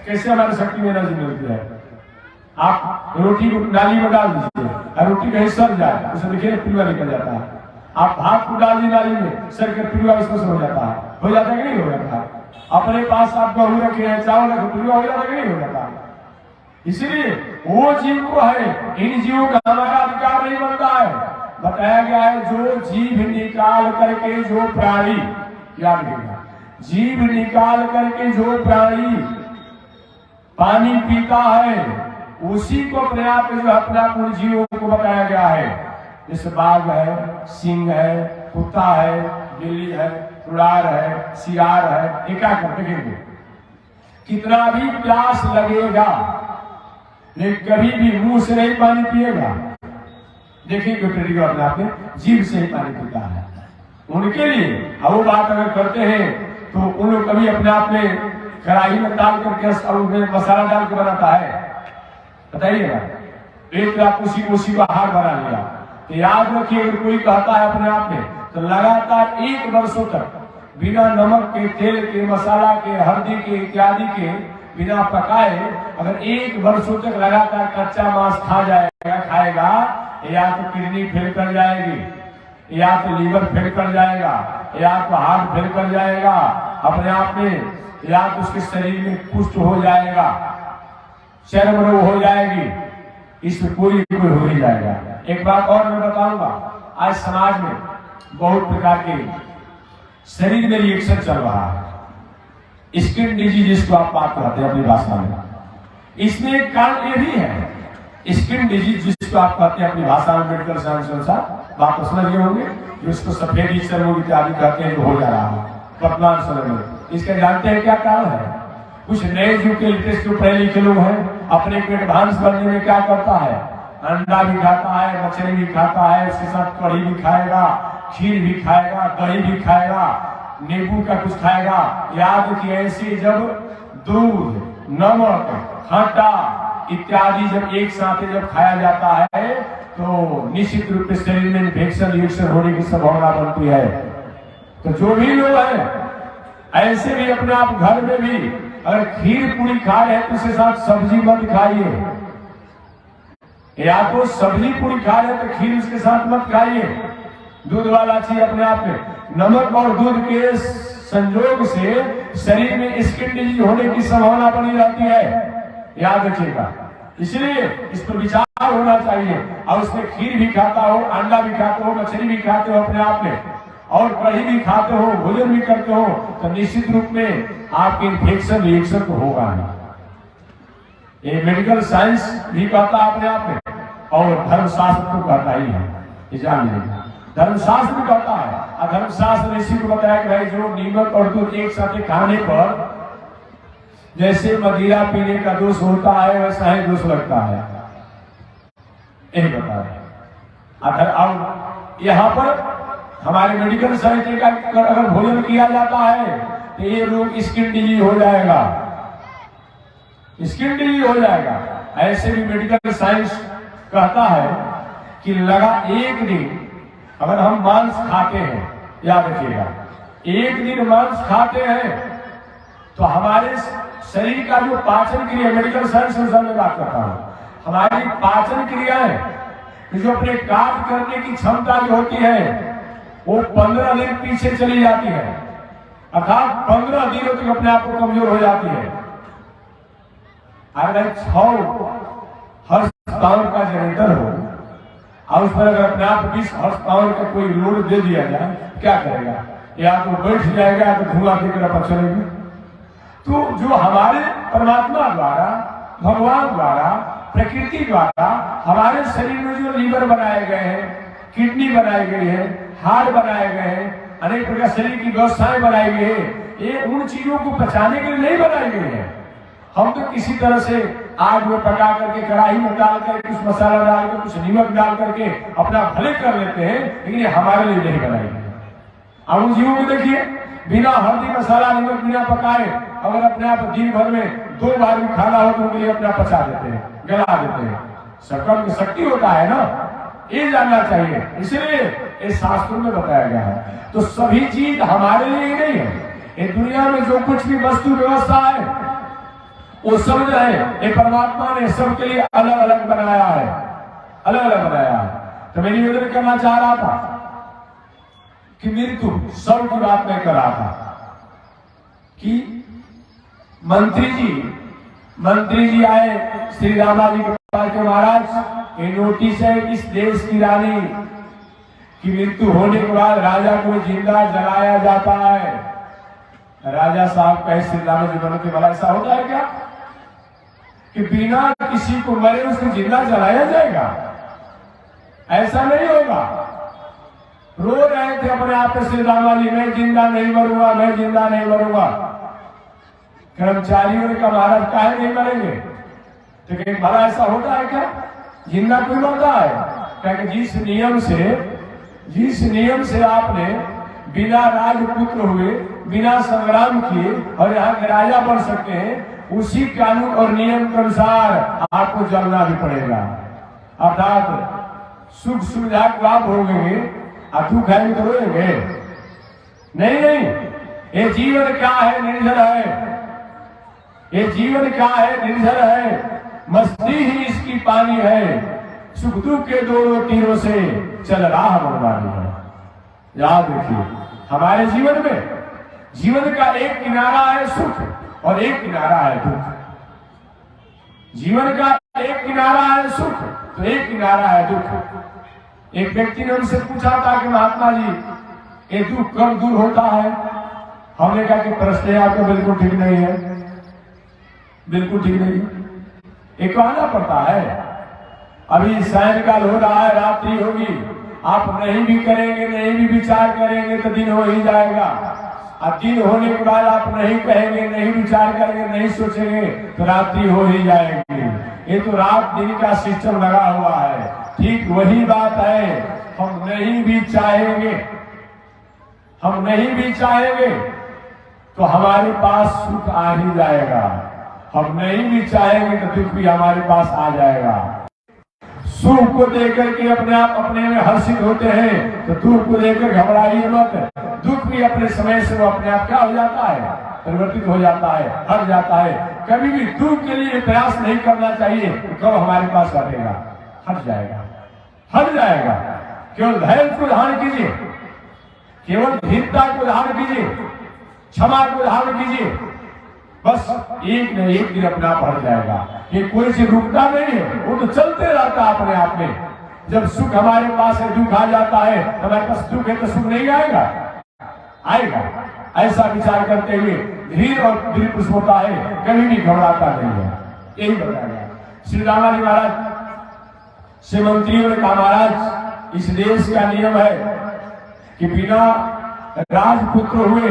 कैसे हमारी शक्ति में एनर्जी मिलती है? आप रोटी को नाली में डाल दीजिए, रोटी कहीं सड़ जाए, उसमें देखिए पिलुआ निकल जाता है। आप भात को डाल दीजिए नाली में, सड़ कर पिलुआ उसमें से हो जाता है, हो जाता है कि नहीं हो जाता है? अपने पास आप गेहूं रखे हैं, चावल रखे, पिलुआ हो जाता है कि नहीं हो जाता है? इसलिए वो जीव को है, इन जीवों का हमारा अधिकार नहीं बनता है। बताया गया है जो जीव निकाल करके जो प्राणी, याद रखिएगा, जीव निकाल करके जो प्राणी पानी पीता है उसी को अपने आप जो अपने आप उन जीवों को बताया गया है। जैसे बाघ है, सिंह है, कुत्ता है, बिल्ली है, उड़ार है, सियार है, एक देखेंगे कितना भी प्यास लगेगा लेकिन कभी भी मुंह से नहीं पानी पिएगा। देखिए अपने आप में जीभ से ही पानी पीता है। उनके लिए वो बात अगर करते हैं तो उन लोग कभी अपने आप में कढ़ाई में डाल करके और उसमें मसाला डाल के बनाता है, बताइएगा। एक आप उसी को आहार बना लिया। तो याद रखिए, अगर कोई कहता है अपने आप में तो लगातार 1 वर्षों तक बिना नमक के, तेल के, मसाला के, हल्दी के इत्यादि के बिना पकाए अगर 1 वर्षों तक लगातार कच्चा मांस खाएगा, या तो किडनी फेल कर जाएगी, या तो लीवर फेल कर जाएगा, या तो हार्ट फेल कर जाएगा अपने आप में, या तो उसके शरीर में कुष्ठ हो जाएगा, चर्म रोग हो जाएगी, इसमें कोई हो ही जाएगा। एक बात और मैं बताऊंगा, आज समाज में बहुत प्रकार के शरीर में रिएक्शन चल रहा है। स्किन डिजीज जिसको आप बात कहते हैं अपनी भाषा में, इसमें एक कारण ये भी है। स्किन डिजीज जिसको आप कहते हैं अपनी भाषा में मेडिकल साइंस अनुसार बात समझिए होंगे, जिसको सफेद चर्म इत्यादि कहते हैं, जो हो जा रहा है वर्तमान समय में। इसका जानते हैं क्या कारण है? कुछ नए युग के लेटेस्ट जो पढ़े लिखे लोग हैं, अपने को एडवांस बनने में क्या करता है, अंडा भी खाता है, मछली भी खाता है, उसके साथ कढ़ी भी खाएगा, खीर भी खाएगा, दही भी खाएगा, नींबू का कुछ खाएगा। याद रखिए, ऐसे जब दूध, नमक, खट्टा इत्यादि जब एक साथ जब खाया जाता है तो निश्चित रूप से शरीर में इन्फेक्शन होने की संभावना बनती है। तो जो भी लोग हैं ऐसे भी अपने आप घर में भी अगर खीर पूरी खा रहे हैं तो उसके साथ सब्जी मत खाइए, या तो सब्जी पूरी खा रहे हैं तो खीर उसके साथ मत खाइए। दूध वाला चीज अपने आप में नमक और दूध के संयोग से शरीर में स्किन डिजीज होने की संभावना बनी रहती है, याद रखिएगा। इसलिए इस पर विचार होना चाहिए। और उसमें खीर भी खाता हो, अंडा भी खाते हो, मछली भी खाते हो अपने आप में, और कढ़ी भी खाते हो, भोजन भी करते हो, तो निश्चित रूप में आपके इन्फेक्शन रिएक्शन तो होगा ही। ये मेडिकल साइंस भी कहता है अपने आप में, और धर्मशास्त्र तो कहता ही है, ये जान लीजिए। धर्मशास्त्र भी कहता है, और धर्मशास्त्र ने इसी को बताया कि भाई जो नीमक और दूध एक साथ खाने पर जैसे मदिरा पीने का दोष होता है वैसा ही दोष लगता है, यही बता रहे। अब यहाँ पर हमारे मेडिकल साइंस का अगर भोजन किया जाता है तो ये रोग स्किन डिजीज हो जाएगा, स्किन डिजीज हो जाएगा। ऐसे भी मेडिकल साइंस कहता है कि लगा एक दिन अगर हम मांस खाते हैं, याद रखिएगा, एक दिन मांस खाते हैं तो हमारे शरीर का जो पाचन क्रिया, मेडिकल साइंस से मैं बात करता हूं, हमारी पाचन क्रियाएं जो अपने कार्य करने की क्षमता जो होती है वो 15 दिन पीछे चली जाती है, अर्थात 15 दिनों तक अपने आप को कमजोर हो जाती है। अगर 6 हर्स पावर का जनरेटर हो और उस पर अगर अपने आप 20 हर्स पावर का कोई लोड दे दिया जाए, क्या करेगा? या तो बैठ जाएगा या तो धुआं की तरफ चलेगा। तो जो हमारे परमात्मा द्वारा, भगवान द्वारा, प्रकृति द्वारा हमारे शरीर में जो लीवर बनाए गए हैं, किडनी बनाई गई है, हार्ट बनाए गए हैं, अनेक प्रकार शरीर की व्यवस्थाएं बनाई गई है, ये उन चीजों को बचाने के लिए नहीं बनाई गई है। हम तो किसी तरह से आग में पका करके, कढ़ाई में डाल करके, कुछ मसाला डाल कर, कुछ नमक डाल करके अपना भले कर लेते हैं, लेकिन ये हमारे लिए नहीं बनाई गई। अब उन जीवों को देखिए, बिना हल्दी मसाला नमक बिना पकाए अगर अपने आप दिन भर में 2 बार भी खाना हो तो उनके लिए अपना पचा देते हैं, गला देते हैं। सकल की शक्ति होता है ना, ये जानना चाहिए। इसलिए इस शास्त्रों में बताया गया है। तो सभी चीज हमारे लिए नहीं है, ये दुनिया में जो कुछ भी वस्तु व्यवस्था है वो सब जो है ये परमात्मा ने सबके लिए अलग अलग बनाया है, अलग अलग बनाया है। तो मैं निवेदन करना चाह रहा था कि मृत्यु सब की बात मैं कर रहा था कि मंत्री जी आए श्री रामा जी के पास के, महाराज ये नोटिस है इस देश की रानी की मृत्यु होने के बाद राजा को जिंदा जलाया जाता है। राजा साहब कहे श्री रामा जी बनो के भला ऐसा होता है क्या कि बिना किसी को मरे उसको जिंदा जलाया जाएगा? ऐसा नहीं होगा। रो रहे थे अपने आप पे श्री रामा जी, मैं जिंदा नहीं मरूंगा, मैं जिंदा नहीं मरूंगा। कर्मचारियों ने कहा महाराज काहे नहीं मरेंगे? तो कहीं भला ऐसा होता है क्या? जिंदा क्यों मरता है? क्या जिस नियम से आपने बिना राजपुत्र हुए, बिना संग्राम किए और यहाँ के राजा बन सकते हैं, उसी कानून और नियम के अनुसार आपको जलना भी पड़ेगा। अर्थात सुख सुविधा प्राप्त हो गए, दुख है तो रोएंगे नहीं। ये जीवन क्या है? निर्जर है। ये जीवन क्या है? निर्जर है। मस्ती ही इसकी पानी है, सुख दुख के दोनों तीरों से चल रहा मनमानी है। याद रखिए, हमारे जीवन में जीवन का एक किनारा है सुख और एक किनारा है दुख। जीवन का एक किनारा है सुख तो एक किनारा है दुख। एक व्यक्ति ने उनसे पूछा था कि महात्मा जी ये दुख कब दूर होता है? हमने कहा कि प्रश्न आपका बिल्कुल ठीक नहीं है, बिल्कुल ठीक नहीं। ये कहना पड़ता है। अभी सायंकाल हो रहा है, रात्रि होगी, आप नहीं भी करेंगे, नहीं भी विचार करेंगे तो दिन हो ही जाएगा। अब दिन होने के बाद आप नहीं कहेंगे, नहीं विचार करेंगे, नहीं सोचेंगे तो रात्रि हो ही जाएगी। ये तो रात दिन का सिस्टम लगा हुआ है। ठीक वही बात है, हम नहीं भी चाहेंगे तो हमारे पास सुख आ ही जाएगा। हम नहीं भी चाहेंगे तो दुख भी हमारे पास आ जाएगा। सुख को देकर के अपने आप अपने में हर्षित होते हैं तो दुख को देकर घबराइए मत। दुख भी अपने समय से वो अपने आप क्या हो जाता है? परिवर्तित हो जाता है, हट जाता है। कभी भी दुख के लिए प्रयास नहीं करना चाहिए तो कब हमारे पास हटेगा? हट जाएगा, हट जाएगा। केवल धैर्य को धारण कीजिए केवल धीरता को धारण कीजिए, क्षमा को धारण कीजिए, बस एक न एक दिन अपना बढ़ जाएगा। ये कोई से रुकता नहीं है, वो तो चलते रहता है अपने आप में। जब सुख हमारे पास है, दुख आ जाता है, हमारे पास दुख है तो सुख नहीं आएगा, आएगा। ऐसा विचार करते हुए धीर और दृढ़ पुरुष होता है, कभी भी घबराता नहीं है। यही बताया श्री रामाजी महाराज से मंत्रियों ने कहा, महाराज इस देश का नियम है कि बिना राजपुत्र हुए,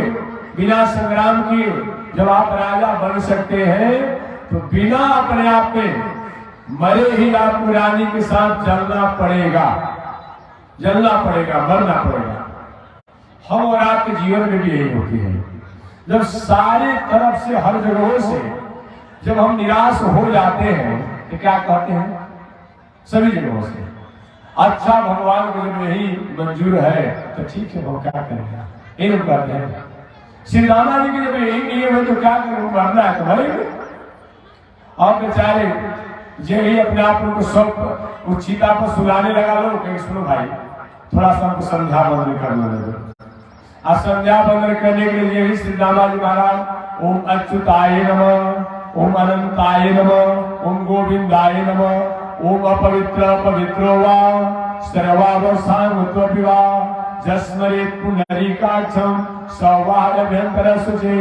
बिना संग्राम किए जब आप राजा बन सकते हैं तो बिना अपने आप में मरे ही आपको रानी के साथ जलना पड़ेगा, जलना पड़ेगा, मरना पड़ेगा। हम और आपके जीवन में भी यही होती है। जब सारे तरफ से, हर जगहों से जब हम निराश हो जाते हैं तो क्या कहते हैं? सभी जगहों से अच्छा भगवान को जब यही मंजूर है तो ठीक है, वो क्या करेगा, ये लोग कहते हैं। श्री रामा जी के जब यही नियम है तो क्या करें, मरना है तो मरेंगे। और बेचारे यही अपने आप को सब उस चीता पर सुलाने लगा, लोग कहीं सुनो भाई थोड़ा सा हमको संध्या बंदन करने लगे। और संध्या बंदन करने के लिए यही श्री रामा जी महाराज ओम अच्युताय नमः, ओम अनंताय नमः, ओम गोविंदाय नमः, ओम अपवित्र पवित्रो वा सर्वावसानत्व विवा जस्मरेत पुंडरीकाक्षम सौवाभ्यंतर सुचे।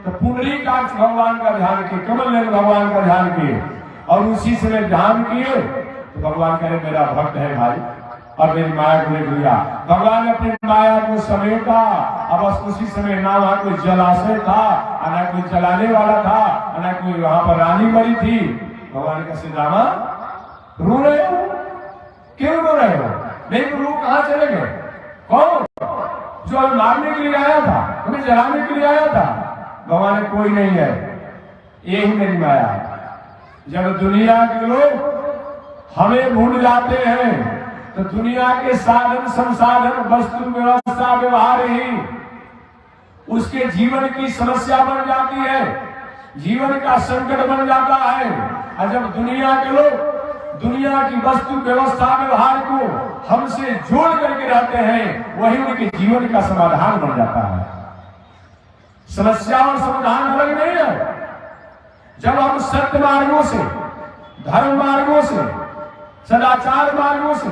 तो पुंडरीकाक्ष भगवान का ध्यान किए, कमल नयन भगवान का ध्यान किए, और उसी से मैं ध्यान किए तो भगवान कहे मेरा भक्त है भाई, और मेरी माया को देख लिया। भगवान ने अपनी माया को समेटा, अब उसी समय ना वहां कोई जलाशय था, ना कोई जलाने वाला था, ना कोई वहां पर रानी मरी थी। भगवान का श्री रामा रो रहे हो, क्यों रो रहे हो? नहीं तो लोग कहां चले गए? कौन? जो हमें मारने के लिए आया था, हमें जलाने के लिए आया था। भगवान ने कोई नहीं है, यही मेरी माया है। जब दुनिया के लोग हमें भूल जाते हैं तो दुनिया के साधन संसाधन वस्तु व्यवस्था व्यवहार ही उसके जीवन की समस्या बन जाती है, जीवन का संकट बन जाता है। और जब दुनिया के लोग दुनिया की वस्तु व्यवस्था व्यवहार को हमसे जोड़ करके रहते हैं, वही उनके जीवन का समाधान बन जाता है। समस्या और समाधान अलग नहीं है। जब हम सत्य मार्गों से, धर्म मार्गों से, सदाचार मार्गों से,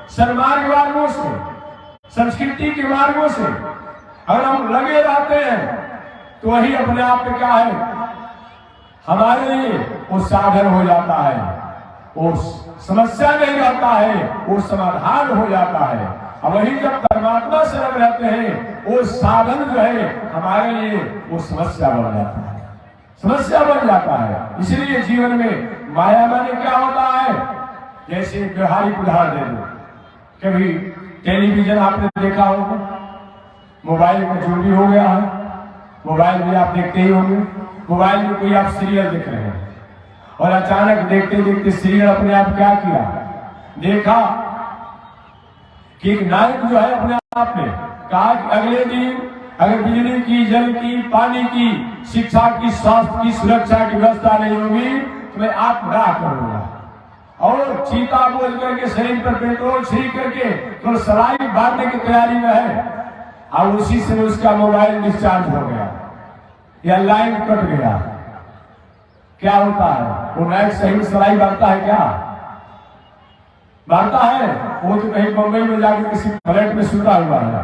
सन्मार्ग मार्गों से, संस्कृति के मार्गों से अगर हम लगे रहते हैं तो वही अपने आप में क्या है, हमारे लिए वो साधन हो जाता है, वो समस्या नहीं रहता है, वो समाधान हो जाता है। और वही जब परमात्मा से लग रहते हैं, वो साधन जो है हमारे लिए वो समस्या बन जाता है, समस्या बन जाता है। इसलिए जीवन में माया माने क्या होता है? जैसे व्यवहारिक उदाहरण दे दो, कभी टेलीविजन आपने देखा होगा, मोबाइल का जो भी हो गया है, मोबाइल में आप देखते ही होंगे। मोबाइल में कोई आप सीरियल देख रहे हैं और अचानक देखते देखते सीरियल अपने आप क्या किया, देखा कि एक नायक जो है अपने आप में कहा कि अगले दिन अगर बिजली की, जल की, पानी की, शिक्षा की, स्वास्थ्य की, सुरक्षा की व्यवस्था नहीं होगी तो मैं आत्मदाह करूंगा। और चीता बोल करके शरीर पर पेट्रोल छिड़क करके तो सलाई बांधने की तैयारी में है, और उसी से उसका मोबाइल डिस्चार्ज हो गया या लाइन कट गया। क्या होता है? वो नायक सही में सलाई बांधता है क्या? बांधता है? वो तो कहीं बंबई में जाकर किसी फ्लैट में सुता हुआ है।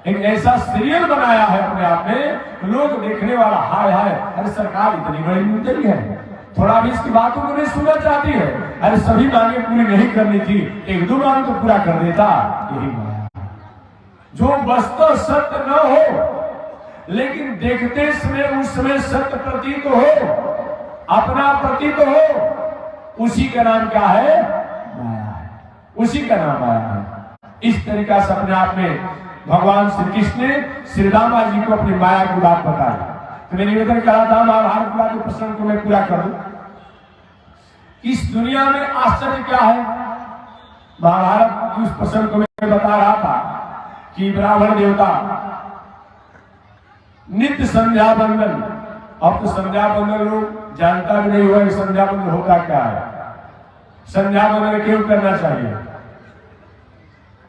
एक ऐसा सीरियल बनाया है अपने आप में, लोग देखने वाला हाय हाय, अरे सरकार इतनी बड़ी नीति है, थोड़ा भी इसकी बातों को नहीं सुनना चाहती है, अरे सभी मांगे पूरी नहीं करनी थी, एक दो मांग तो पूरा कर देता। यही माया जो वस्तु सत्य न हो लेकिन देखते समय उस समय सत्य प्रतीत हो, अपना प्रतीत हो, उसी का नाम क्या है? माया है, उसी का नाम माया है। इस तरीका से अपने आप में भगवान श्री कृष्ण ने श्री रामा जी को अपनी माया की बात बताई। तो मैं निवेदन करा था महाभारत का प्रसंग को मैं पूरा करूं। इस दुनिया में आश्चर्य क्या है? महाभारत उस प्रसंग को मैं बता रहा था कि ब्राह्मण देवता नित्य संध्या बंदन, अब तो संध्या बंदन लोग जानता भी नहीं हुआ कि संध्या बंदन होता क्या है, संध्या बंदन क्यों करना चाहिए,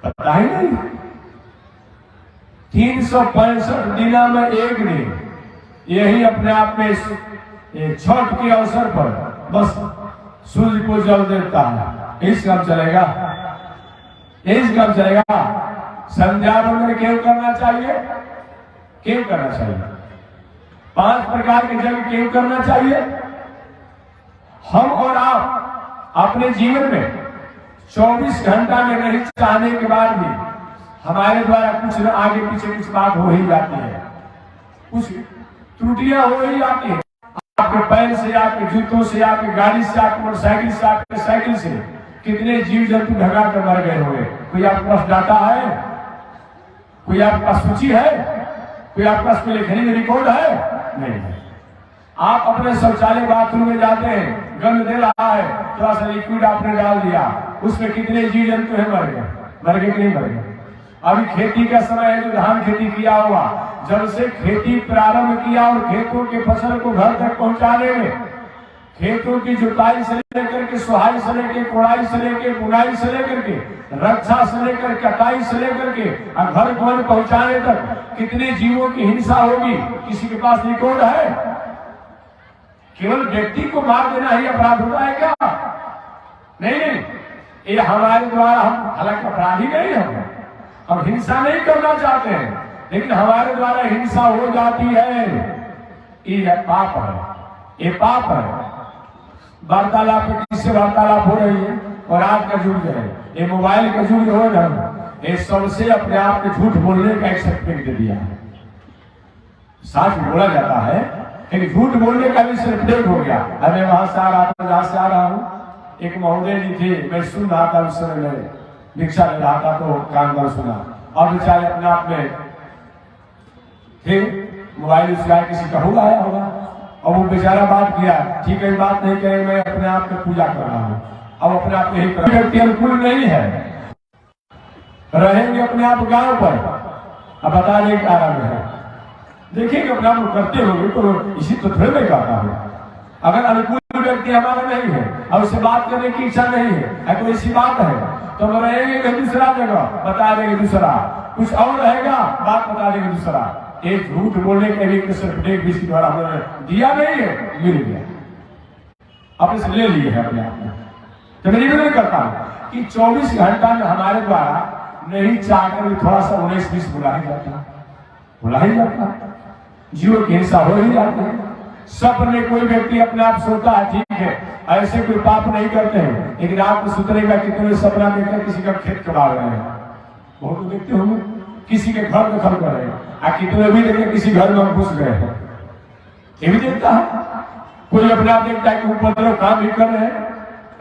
पता ही नहीं। 365 दिना में एक दिन यही अपने आप में छठ के अवसर पर बस सूर्य को जल देता है। इस कब चलेगा, इस कब चलेगा। संध्या वंदन क्यों करना चाहिए, क्यों करना चाहिए, 5 प्रकार के जग क्यों करना चाहिए। हम और आप अपने जीवन में 24 घंटा में नहीं चाहने के बाद भी हमारे द्वारा कुछ न आगे पीछे कुछ बात हो ही जाती है, कुछ त्रुटियां हो ही जाती है। आपके पैर से, आपके जूतों से, आपकी गाड़ी से, आपकी मोटरसाइकिल से, आपके साइकिल से कितने जीव जंतु ढगा कर मर गए होंगे। कोई आपके पास डाटा है, कोई आपके पास सूची है, कोई आपके पास कोई लिखने में रिकॉर्ड है, नहीं है। आप अपने शौचालय बाथरूम में जाते हैं, गंद दे रहा है, थोड़ा सा लिक्विड आपने डाल दिया, उसमें कितने जीव जंतु है मर गए, मर गए कि नहीं मर गए। अभी खेती का समय है, जो धान खेती किया हुआ, जब से खेती प्रारंभ किया और खेतों के फसल को घर तक पहुंचाने में, खेतों की जुताई से लेकर के सुहाई से लेकर कोड़ाई से लेकर बुनाई से लेकर के रक्षा से लेकर कटाई से लेकर के घर घर पहुंचाने तक कितने जीवों की हिंसा होगी, किसी के पास रिकॉर्ड है। केवल व्यक्ति को मार देना ही अपराध होता है क्या? नहीं नहीं, ये हमारे द्वारा, हम हालांकि अपराधी नहीं हम, हम हिंसा नहीं करना चाहते हैं, लेकिन हमारे द्वारा हिंसा हो जाती है, ये पाप है, ये पाप है। वार्तालाप किससे वार्तालाप हो रही है, और आज का युग है, ये मोबाइल का युग हो ना, ये सबसे अपने आप के झूठ बोलने का एक सर्टिफिकेट दे दिया है। सच बोला जाता है, लेकिन झूठ बोलने का भी सर्टिफिकेट हो गया। अरे वहां से आ रहा था, जहां से आ रहा हूँ, एक महोदय जी थे, मैं सुन रहा था, उस समय में भिक्षा ले रहा था, तो कान पर सुना, और बेचारे अपने आप में थे, मोबाइल उसका किसी का हुआ आया होगा, और वो बेचारा बात किया, ठीक है बात नहीं कहे, मैं अपने आप में पूजा कर रहा हूँ, अब अपने आप यही कर, व्यक्ति अनुकूल नहीं है, रहेंगे अपने आप गांव पर, अब बता दें क्या है, देखिएगा अपने आप करते होंगे, तो इसी तो थोड़े में कहता हूँ। अगर अनुकूल व्यक्ति हमारा नहीं है और उससे बात करने की इच्छा नहीं है, कोई ऐसी बात है, तो हम रहेंगे कहीं दूसरा जगह, बता देंगे दूसरा, कुछ और रहेगा, बात बता देंगे दूसरा। एक झूठ बोलने के लिए सर्टिफिकेट भी इसके द्वारा हमने दिया नहीं है, मिल गया, अपने से ले लिए है अपने आप में। तो मैं निवेदन करता हूं कि 24 घंटा में हमारे द्वारा नहीं चाहकर थोड़ा सा 19-20 बुला ही जाता, बुला ही जाता, जीव की हिंसा हो ही जाती है। सपने कोई व्यक्ति अपने आप सोता है, ठीक है, ऐसे कोई पाप नहीं करते हैं, लेकिन आपको सुतरेगा कितने सपना देखकर किसी का खेत कमा रहे हैं, बहुत देखते होंगे, किसी के घर दखल कर रहे हैं, कितने भी देखे किसी घर में घुस गए हैं, ये भी देखता है। कोई अपने आप देखता है कि ऊपर काम भी कर रहे हैं,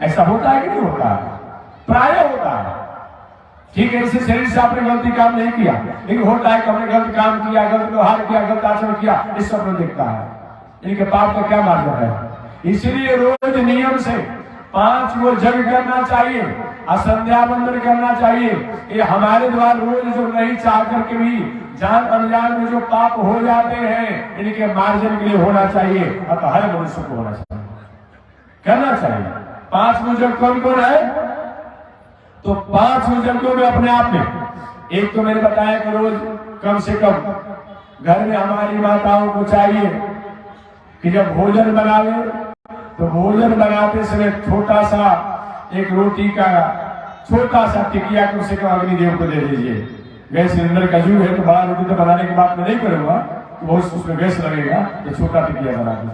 ऐसा होता है कि नहीं होता है, प्राय होता है। ठीक है, इसे शरीर से आपने गलती काम नहीं किया, लेकिन होता है कि हमने गलत काम किया, गलत व्यवहार किया, गलत आचरण किया, इस सब में देखता है, इनके पाप का क्या मार्ग है। इसलिए रोज नियम से 5 गो जग करना चाहिए, संध्या वंदन करना चाहिए। ये हमारे द्वारा रोज जो नहीं चाह करके भी जान अनजान में जो पाप हो जाते हैं, इनके मार्जन के लिए होना चाहिए, अतः हर मनुष्य को होना चाहिए, करना चाहिए। 5 गो जग कौन कौन है, तो 5 गो जगों में अपने आप में, एक तो मैंने बताया कि रोज कम से कम घर में हमारी माताओं को चाहिए कि जब भोजन बनावे तो भोजन बनाते समय छोटा सा एक रोटी का छोटा सा टिकिया कम से कम अग्निदेव को दे दीजिए। गैस सिलेंडर का युग है, तो बड़ा रोटी तो बनाने की बात मैं नहीं करूंगा, तो बहुत उसमें गैस लगेगा, तो छोटा टिकिया बना दीजिए।